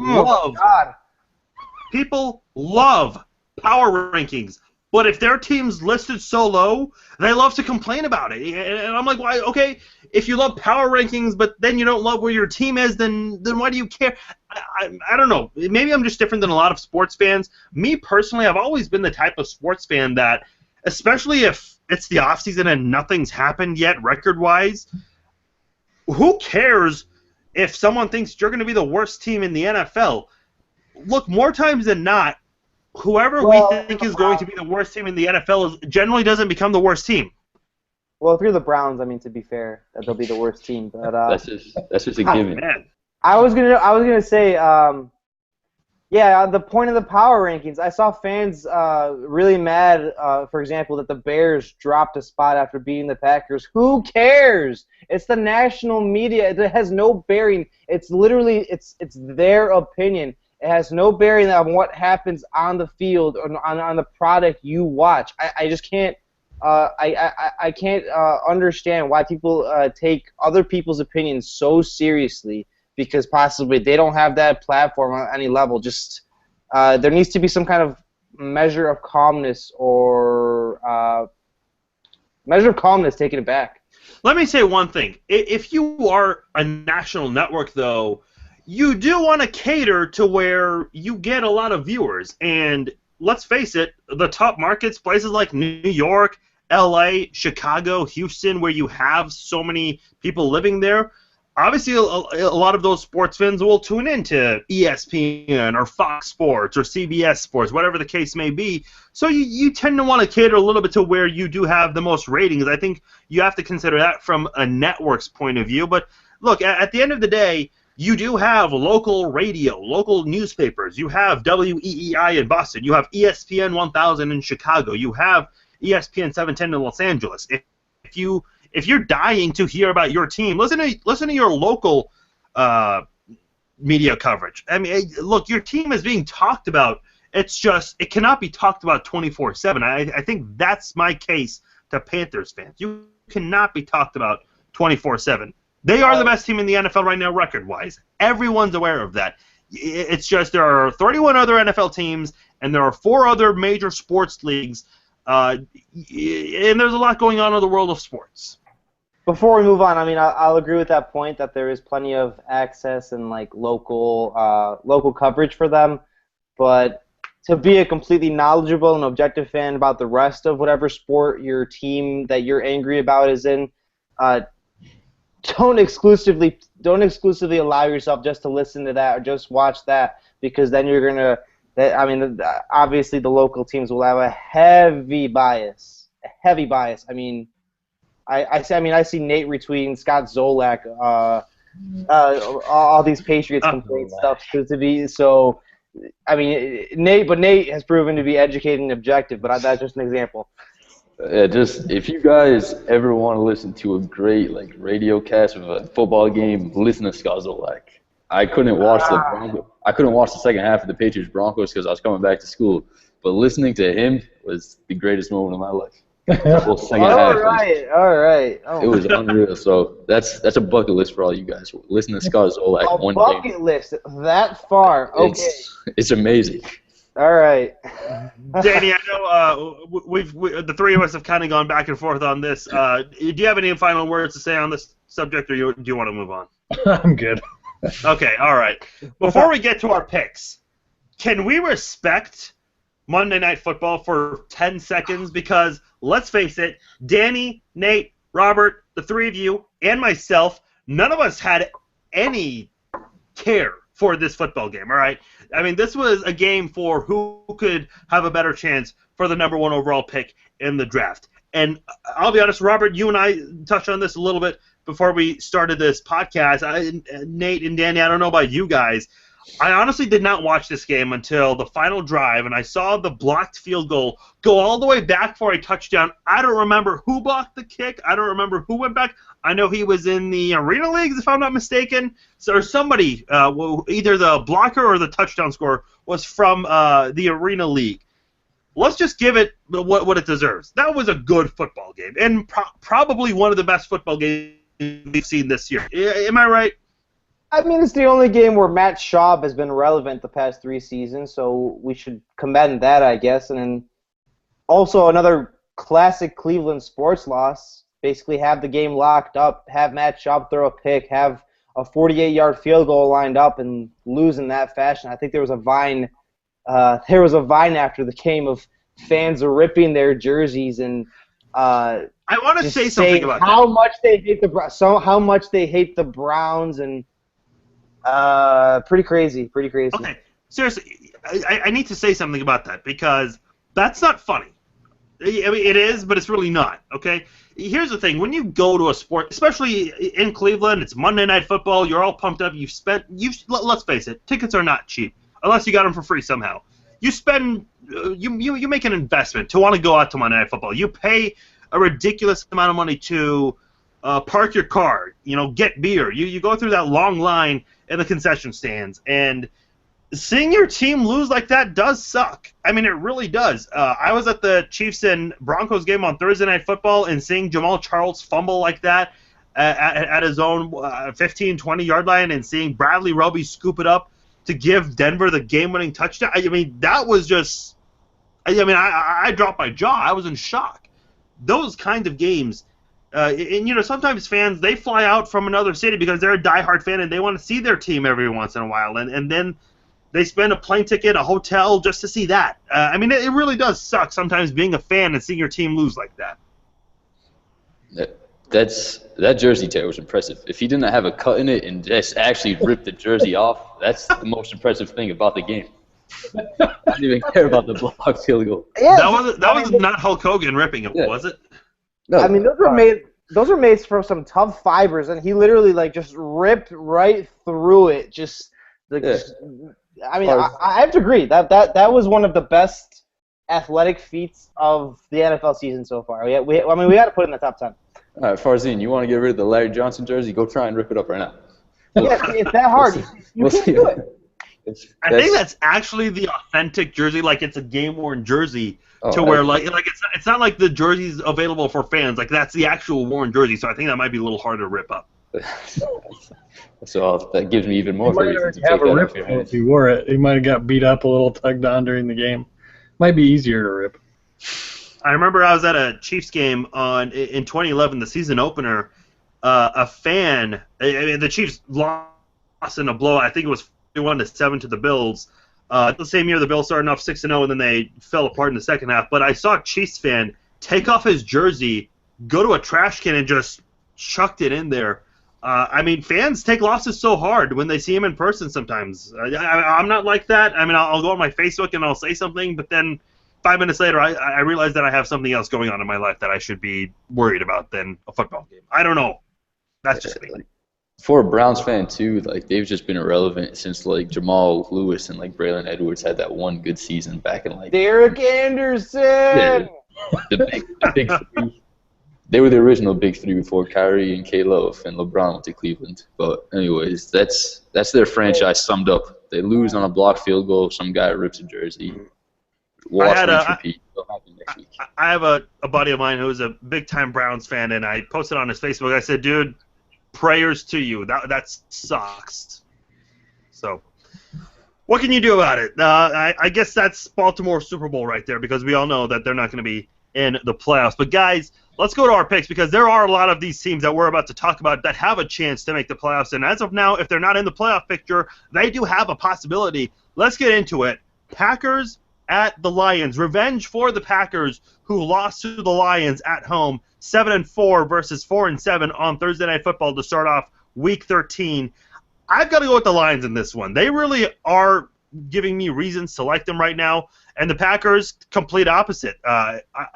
love power rankings, but if their team's listed so low, they love to complain about it. And I'm like, why? Okay, if you love power rankings, but then you don't love where your team is, then why do you care? I don't know. Maybe I'm just different than a lot of sports fans. Me personally, I've always been the type of sports fan that, especially if it's the offseason and nothing's happened yet record-wise, who cares if someone thinks you're going to be the worst team in the NFL? Look, more times than not, whoever we think is going to be the worst team in the NFL generally doesn't become the worst team. Well, if you're the Browns, I mean, to be fair, that they'll be the worst team. But that's just a given. Man. I was gonna say, the point of the power rankings. I saw fans really mad, for example, that the Bears dropped a spot after beating the Packers. Who cares? It's the national media. It has no bearing. It's literally it's their opinion. It has no bearing on what happens on the field or on the product you watch. I just can't. I can't understand why people take other people's opinions so seriously, because possibly they don't have that platform on any level. Just there needs to be some kind of measure of calmness taking it back. Let me say one thing. If you are a national network, though, you do want to cater to where you get a lot of viewers. And let's face it, the top markets, places like New York, LA, Chicago, Houston, where you have so many people living there, obviously a lot of those sports fans will tune into ESPN or Fox Sports or CBS Sports, whatever the case may be. So you tend to want to cater a little bit to where you do have the most ratings. I think you have to consider that from a network's point of view. But look, at the end of the day, you do have local radio, local newspapers. You have WEEI in Boston. You have ESPN 1000 in Chicago. You have ESPN 710 in Los Angeles. If you're dying to hear about your team, listen to your local media coverage. I mean, look, your team is being talked about. It's just it cannot be talked about 24/7. I think that's my case to Panthers fans. You cannot be talked about 24/7. They are the best team in the NFL right now, record-wise. Everyone's aware of that. It's just there are 31 other NFL teams, and there are 4 other major sports leagues, and there's a lot going on in the world of sports. before we move on, I mean, I'll agree with that point that there is plenty of access and like local coverage for them, but to be a completely knowledgeable and objective fan about the rest of whatever sport your team that you're angry about is in, don't exclusively allow yourself just to listen to that or just watch that, because then you're gonna. I mean, obviously the local teams will have a heavy bias. I mean, I see Nate retweeting Scott Zolak, all these Patriots complaint stuff to be so. I mean, Nate has proven to be educated and objective, but that's just an example. Just if you guys ever want to listen to a great like radio cast of a football game, listen to Scott Zolak. I couldn't watch the second half of the Patriots Broncos because I was coming back to school, but listening to him was the greatest moment of my life. The whole second half. All right. It was unreal. So that's a bucket list for all you guys. Listen to Scott Zolak one day. A bucket list that far. Okay. It's amazing. All right. Danny, I know the three of us have kind of gone back and forth on this. Do you have any final words to say on this subject, or do you want to move on? I'm good. Okay, all right. Before we get to our picks, can we respect Monday Night Football for 10 seconds? Because, let's face it, Danny, Nate, Robert, the three of you, and myself, none of us had any care for this football game, all right? I mean, this was a game for who could have a better chance for the number one overall pick in the draft. And I'll be honest, Robert, you and I touched on this a little bit before we started this podcast. Nate and Danny, I don't know about you guys. I honestly did not watch this game until the final drive, and I saw the blocked field goal go all the way back for a touchdown. I don't remember who blocked the kick. I don't remember who went back. I know he was in the Arena Leagues, if I'm not mistaken. So, or somebody, either the blocker or the touchdown scorer, was from the Arena League. Let's just give it what it deserves. That was a good football game, and probably one of the best football games we've seen this year. Am I right? I mean, it's the only game where Matt Schaub has been relevant the past 3 seasons, so we should commend that, I guess. And then also another classic Cleveland sports loss. Basically have the game locked up, have Matt Schaub throw a pick, have a 48-yard field goal lined up, and lose in that fashion. I think there was a vine. After the game of fans ripping their jerseys and. I want to say something about how much they hate the Browns and. Pretty crazy. Okay, seriously, I need to say something about that because that's not funny. I mean, it is, but it's really not, okay? Here's the thing. When you go to a sport, especially in Cleveland, it's Monday Night Football, you're all pumped up, let's face it, tickets are not cheap, unless you got them for free somehow. You spend, you make an investment to want to go out to Monday Night Football. You pay a ridiculous amount of money to park your car, get beer. You go through that long line in the concession stands, and seeing your team lose like that does suck. I mean, it really does. I was at the Chiefs and Broncos game on Thursday Night Football, and seeing Jamal Charles fumble like that at his own 15, 20-yard line, and seeing Bradley Roby scoop it up to give Denver the game-winning touchdown, I mean, that was just – I dropped my jaw. I was in shock. Those kinds of games and sometimes fans, they fly out from another city because they're a diehard fan and they want to see their team every once in a while, and then they spend a plane ticket, a hotel just to see that. I mean, it really does suck sometimes being a fan and seeing your team lose like that. That jersey tear was impressive. If he didn't have a cut in it and just actually ripped the jersey off, that's the most impressive thing about the game. I didn't even care about the blocked field goal. Yeah, that was not Hulk Hogan ripping it, was it? No, I mean, those were made from some tough fibers, and he literally just ripped right through it. I mean, I have to agree that was one of the best athletic feats of the NFL season so far. We got to put it in the top 10. All right, Farzine, you want to get rid of the Larry Johnson jersey? Go try and rip it up right now. Yeah, it's that hard. You can't do it. I think that's actually the authentic jersey, like it's a game-worn jersy, where it's not like the jerseys available for fans. Like that's the actual worn jersey, so I think that might be a little harder to rip up. So that gives me even more reason to have take a that rip off your hands. if he wore it. He might have got beat up a little, tugged on during the game. Might be easier to rip. I remember I was at a Chiefs game in 2011, the season opener, a fan. The Chiefs lost in a blowout. I think it was 41-7 to the Bills. The same year, the Bills started off 6-0, and then they fell apart in the second half. But I saw a Chiefs fan take off his jersey, go to a trash can, and just chucked it in there. I mean, fans take losses so hard when they see him in person sometimes. I'm not like that. I mean, I'll go on my Facebook and I'll say something, but then 5 minutes later, I realize that I have something else going on in my life that I should be worried about than a football game. I don't know. That's just me. For a Browns fan too, like they've just been irrelevant since like Jamal Lewis and like Braylon Edwards had that one good season back in like Derek Anderson. Yeah, the big three. They were the original big three before Kyrie and K-Love and LeBron went to Cleveland. But anyways, that's their franchise summed up. They lose on a blocked field goal. Some guy rips a jersey. Watch repeat. It'll happen next week. I have a buddy of mine who's a big-time Browns fan, and I posted on his Facebook. I said, dude, prayers to you. That sucks. So, what can you do about it? I guess that's Baltimore Super Bowl right there, because we all know that they're not going to be in the playoffs. But, guys, let's go to our picks, because there are a lot of these teams that we're about to talk about that have a chance to make the playoffs. And as of now, if they're not in the playoff picture, they do have a possibility. Let's get into it. Packers at the Lions. Revenge for the Packers, who lost to the Lions at home, 7-4 versus 4-7 on Thursday Night Football to start off Week 13. I've got to go with the Lions in this one. They really are giving me reasons to like them right now, and the Packers, complete opposite.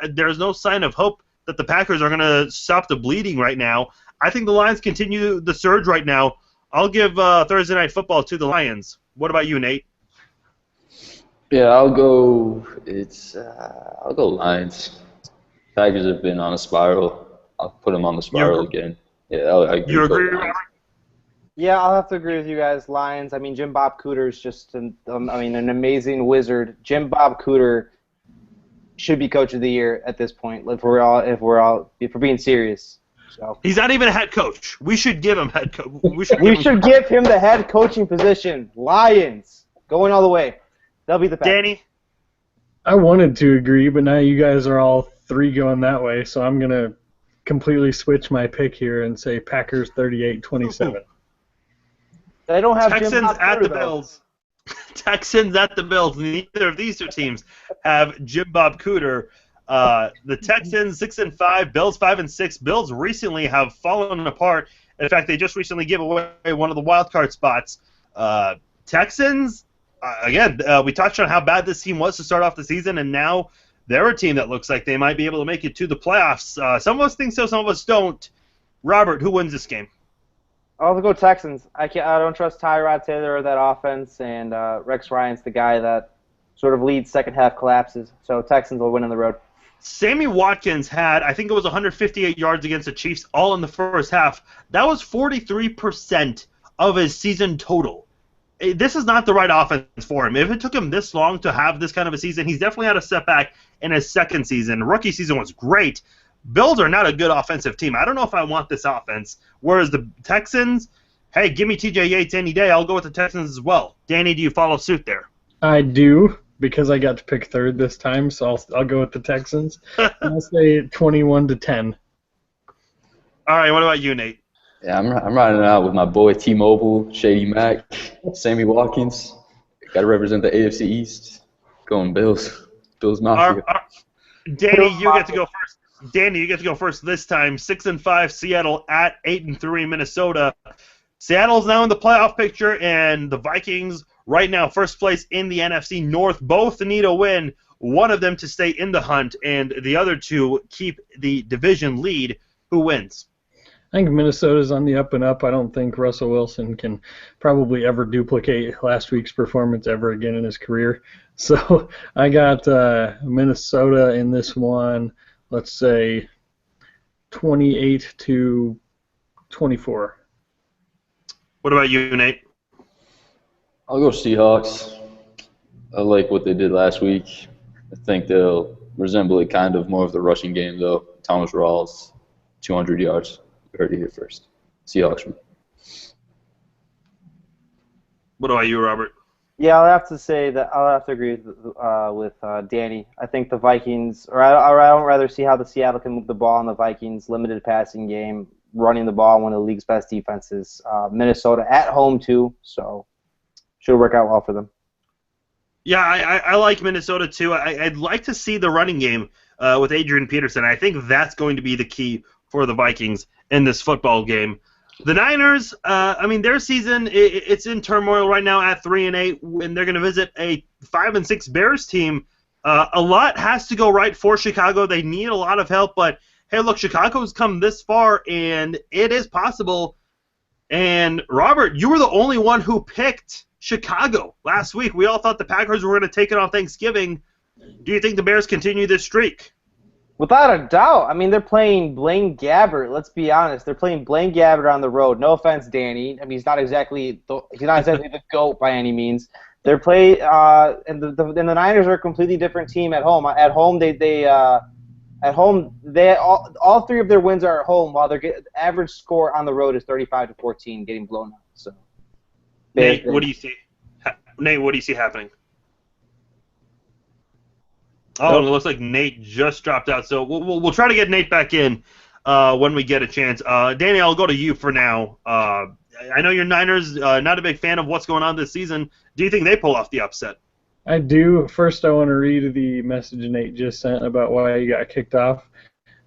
There's no sign of hope that the Packers are going to stop the bleeding right now. I think the Lions continue the surge right now. I'll give Thursday Night Football to the Lions. What about you, Nate? Yeah, I'll go Lions. Packers have been on a spiral. I'll put them on the spiral again. Yeah, I agree. You agree, Robert? Yeah, I'll have to agree with you guys. Lions. I mean, Jim Bob Cooter is just an amazing wizard. Jim Bob Cooter should be coach of the year at this point. If we're being serious. So he's not even a head coach. We should give him head coach. We should give him the head coaching position. Lions going all the way. They'll be the Packers. Danny? I wanted to agree, but now you guys are all three going that way, so I'm going to completely switch my pick here and say Packers 38-27. They don't have Texans Jim Bob at Cooter, the though. Bills. Texans at the Bills. Neither of these two teams have Jim Bob Cooter. The Texans 6-5, Bills 5-6. Bills recently have fallen apart. In fact, they just recently gave away one of the wild card spots. Texans, again, we touched on how bad this team was to start off the season, and now they're a team that looks like they might be able to make it to the playoffs. Some of us think so, some of us don't. Robert, who wins this game? I'll go Texans. I don't trust Tyrod Taylor or that offense, and Rex Ryan's the guy that sort of leads second half collapses. So Texans will win on the road. Sammy Watkins had, I think it was 158 yards against the Chiefs all in the first half. That was 43% of his season total. This is not the right offense for him. If it took him this long to have this kind of a season, he's definitely had a setback in his second season. Rookie season was great. Bills are not a good offensive team. I don't know if I want this offense. Whereas the Texans, hey, give me TJ Yates any day. I'll go with the Texans as well. Danny, do you follow suit there? I do, because I got to pick third this time, so I'll go with the Texans. I'll say 21-10. All right, what about you, Nate? Yeah, I'm riding it out with my boy T-Mobile, Shady Mac, Sammy Watkins. Got to represent the AFC East. Going Bills. Bills Mafia. Danny, you get to go first. Danny, you get to go first this time. 6-5 Seattle at 8-3 Minnesota. Seattle's now in the playoff picture, and the Vikings right now first place in the NFC North. Both need a win. One of them to stay in the hunt, and the other two keep the division lead. Who wins? I think Minnesota's on the up and up. I don't think Russell Wilson can probably ever duplicate last week's performance ever again in his career. So I got Minnesota in this one. Let's say 28-24. What about you, Nate? I'll go Seahawks. I like what they did last week. I think they'll resemble it kind of more of the rushing game, though. Thomas Rawls, 200 yards. You heard it here first. Seahawks. What about you, Robert? Yeah, I'll have to say that I'll have to agree with Danny. I think the Vikings, or I don't rather see how the Seattle can move the ball on the Vikings. Limited passing game. running the ball, one of the league's best defenses. Minnesota at home too, so should work out well for them. Yeah, I like Minnesota too. I'd like to see the running game with Adrian Peterson. I think that's going to be the key for the Vikings in this football game. The Niners, I mean, their season it's in turmoil right now at 3-8, and they're going to visit a 5-6 Bears team. A lot has to go right for Chicago. They need a lot of help, but hey, look, Chicago's come this far, and it is possible. And Robert, you were the only one who picked Chicago last week. We all thought the Packers were going to take it on Thanksgiving. Do you think the Bears continue this streak? Without a doubt. I mean, they're playing Blaine Gabbert. Let's be honest. They're playing Blaine Gabbert on the road. No offense, Danny. I mean, he's not exactly the GOAT by any means. They're and the Niners are a completely different team at home. At home, all three of their wins are at home, while their average score on the road is 35-14, getting blown out. So, Nate, what do you see? Nate, what do you see happening? Oh, It looks like Nate just dropped out. So we'll try to get Nate back in when we get a chance. Danny, I'll go to you for now. I know you're Niners, not a big fan of what's going on this season. Do you think they pull off the upset? I do. First, I want to read the message Nate just sent about why he got kicked off.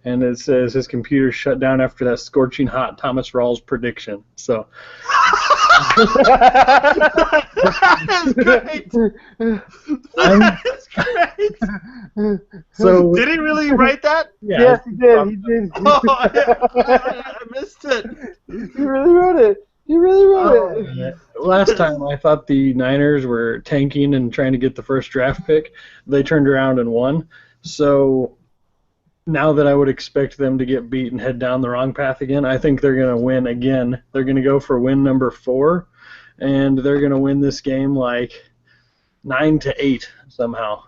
And it says his computer shut down after that scorching hot Thomas Rawls prediction. So. That is great. That is great. So, did he really write that? Yeah. Yes, he did. He did. Oh, I missed it. He really wrote it. He really wrote it. Last time I thought the Niners were tanking and trying to get the first draft pick. They turned around and won. So now that I would expect them to get beat and head down the wrong path again, I think they're going to win again. They're going to go for win number 4, and they're going to win this game like 9-8 somehow.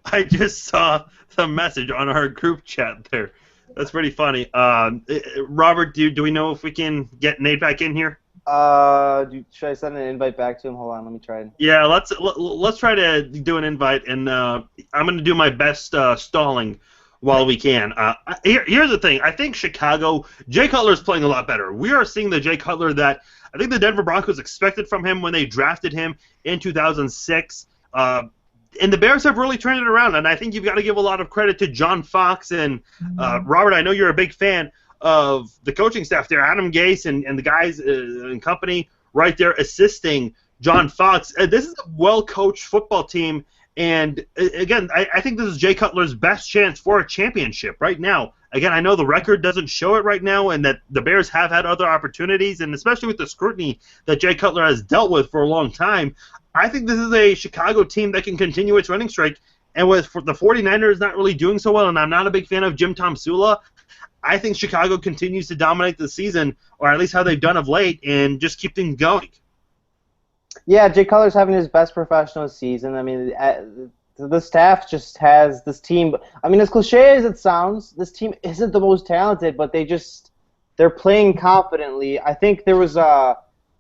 I just saw the message on our group chat there. That's pretty funny. Robert, do we know if we can get Nate back in here? Should I send an invite back to him? Hold on, let me try it. Yeah, let's try to do an invite, and I'm going to do my best stalling while we can. Here's the thing. I think Chicago, Jay Cutler is playing a lot better. We are seeing the Jay Cutler that I think the Denver Broncos expected from him when they drafted him in 2006. And the Bears have really turned it around, and I think you've got to give a lot of credit to John Fox and Robert. I know you're a big fan of the coaching staff there, Adam Gase and the guys and company right there assisting John Fox. This is a well-coached football team, and again, I think this is Jay Cutler's best chance for a championship right now. Again, I know the record doesn't show it right now, and that the Bears have had other opportunities, and especially with the scrutiny that Jay Cutler has dealt with for a long time, I think this is a Chicago team that can continue its running streak. And with the 49ers not really doing so well, and I'm not a big fan of Jim Tomsula, I think Chicago continues to dominate the season, or at least how they've done of late, and just keep things going. Yeah, Jay Cutler's having his best professional season. I mean, the staff just has this team. I mean, as cliche as it sounds, this team isn't the most talented, but they're playing confidently. I think there's an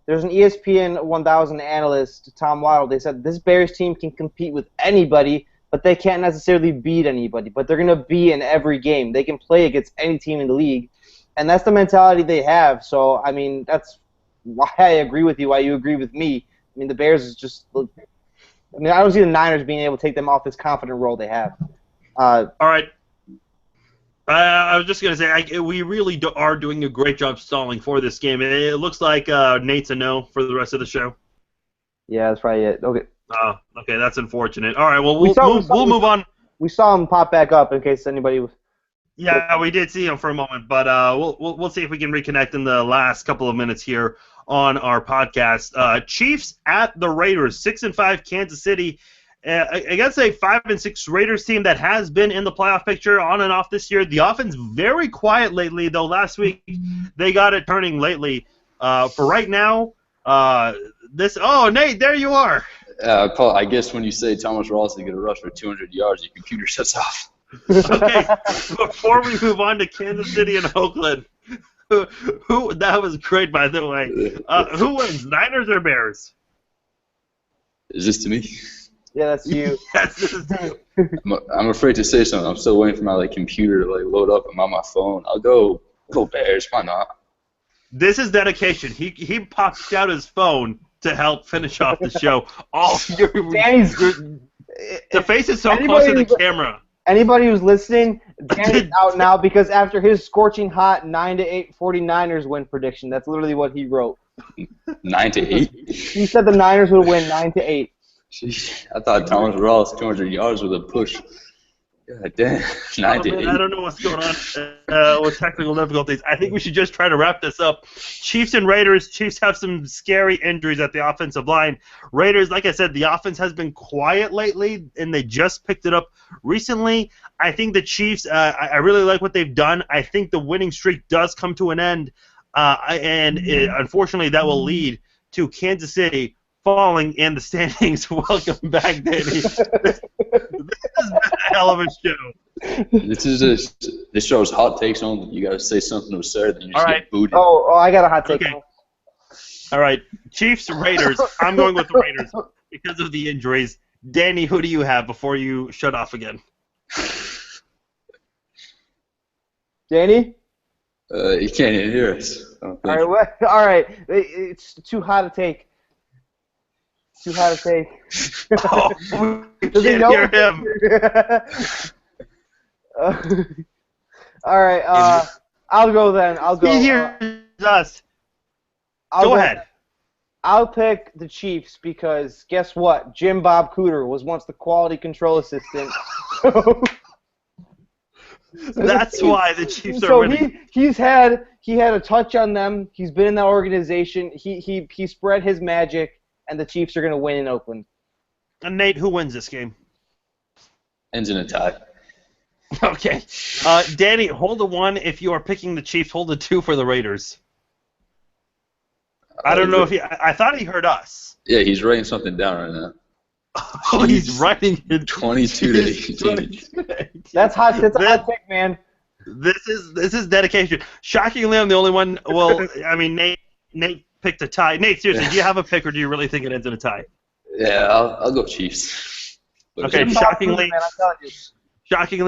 ESPN 1000 analyst, Tom Waddle. They said this Bears team can compete with anybody, but they can't necessarily beat anybody. But they're going to be in every game. They can play against any team in the league, and that's the mentality they have. So, I mean, that's why I agree with you, why you agree with me. I mean, the Bears is just – I mean, I don't see the Niners being able to take them off this confident role they have. All right. I was just going to say, we really are doing a great job stalling for this game. It looks like Nate's a no for the rest of the show. Yeah, that's probably it. Okay. Okay, that's unfortunate. All right, well, we'll move on. We saw him pop back up in case anybody was... Yeah, we did see him for a moment, but we'll see if we can reconnect in the last couple of minutes here on our podcast. Chiefs at the Raiders, 6-5 Kansas City. Against a 5-6 Raiders team that has been in the playoff picture on and off this year. The offense very quiet lately, though last week they got it turning lately. For right now, Nate, there you are. I guess when you say Thomas Rawls is going to rush for 200 yards, your computer shuts off. Okay, before we move on to Kansas City and Oakland, who that was great, by the way. Who wins, Niners or Bears? Is this to me? Yeah, that's you. Yes, this is you. I'm afraid to say something. I'm still waiting for my computer to load up. I'm on my phone. I'll go Go Bears, why not? This is dedication. He popped out his phone to help finish off the show. Danny's the face is so close to the camera. Anybody who's listening, Danny's out now because after his scorching hot 9-8 49ers win prediction, that's literally what he wrote. 9-8. He said the Niners would win 9-8. Jeez, I thought Thomas Ross 200 yards with a push. God damn, 9-8. I don't know what's going on with technical difficulties. I think we should just try to wrap this up. Chiefs and Raiders. Chiefs have some scary injuries at the offensive line. Raiders, like I said, the offense has been quiet lately, and they just picked it up recently. I think the Chiefs, I really like what they've done. I think the winning streak does come to an end, unfortunately that will lead to Kansas City falling in the standings. Welcome back, Danny. This has been a hell of a show. This show's hot takes only. You gotta say something absurd, then you just get booted. Oh, I got a hot take. Okay. All right, Chiefs, Raiders. I'm going with the Raiders because of the injuries. Danny, who do you have before you shut off again? Danny? You can't even hear us. All right. It's too hot to take. Too hot to take. Oh, we can't hear him. All right. I'll go then. I'll go. He hears us. Go ahead. I'll pick the Chiefs because guess what? Jim Bob Cooter was once the quality control assistant. That's why the Chiefs are winning. He had a touch on them. He's been in that organization. He spread his magic, and the Chiefs are going to win in Oakland. And Nate, who wins this game? Ends in a tie. Okay. Danny, hold a 1 if you are picking the Chiefs. Hold a 2 for the Raiders. I don't know if I thought he heard us. Yeah, he's writing something down right now. Oh, he's writing it. 22-18. That's hot. That's a hot pick, man. This is dedication. Shockingly, I'm the only one. Well, I mean, Nate picked a tie. Nate, seriously, do you have a pick, or do you really think it ends in a tie? Yeah, I'll go Chiefs. Okay, shockingly,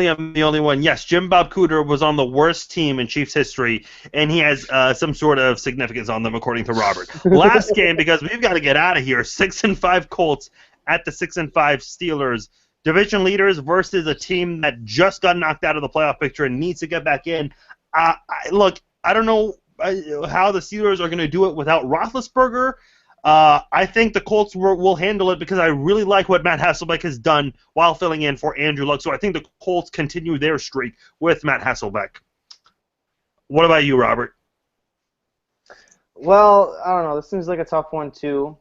I'm the only one. Yes, Jim Bob Cooter was on the worst team in Chiefs history, and he has some sort of significance on them, according to Robert. Last game, because we've got to get out of here. 6-5 Colts at the 6-5 Steelers. Division leaders versus a team that just got knocked out of the playoff picture and needs to get back in. Look, I don't know how the Steelers are going to do it without Roethlisberger. I think the Colts will handle it because I really like what Matt Hasselbeck has done while filling in for Andrew Luck. So I think the Colts continue their streak with Matt Hasselbeck. What about you, Robert? Well, I don't know. This seems like a tough one, too.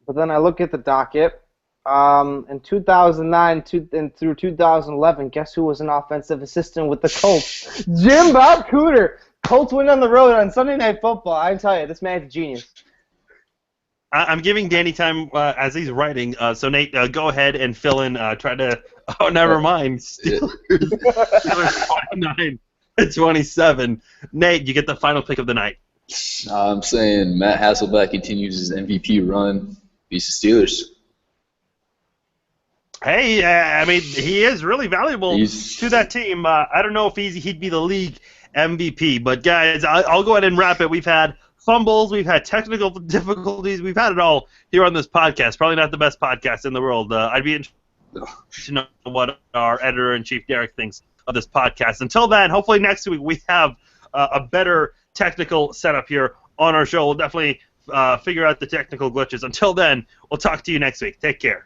But then I look at the docket. In 2009 and through 2011, guess who was an offensive assistant with the Colts? Jim Bob Cooter. Colts win on the road on Sunday Night Football. I tell you, this man's a genius. I'm giving Danny time as he's writing. So, Nate, go ahead and fill in. Try to. Oh, never mind. Steelers 29-27. Nate, you get the final pick of the night. I'm saying Matt Hasselbeck continues his MVP run. Beats the Steelers. Hey, I mean, he is really valuable to that team. I don't know if he'd be the league MVP, but guys, I'll go ahead and wrap it. We've had fumbles, we've had technical difficulties, we've had it all here on this podcast. Probably not the best podcast in the world. I'd be interested to know what our editor-in-chief Derek thinks of this podcast. Until then, hopefully next week we have a better technical setup here on our show. We'll definitely figure out the technical glitches. Until then, we'll talk to you next week. Take care.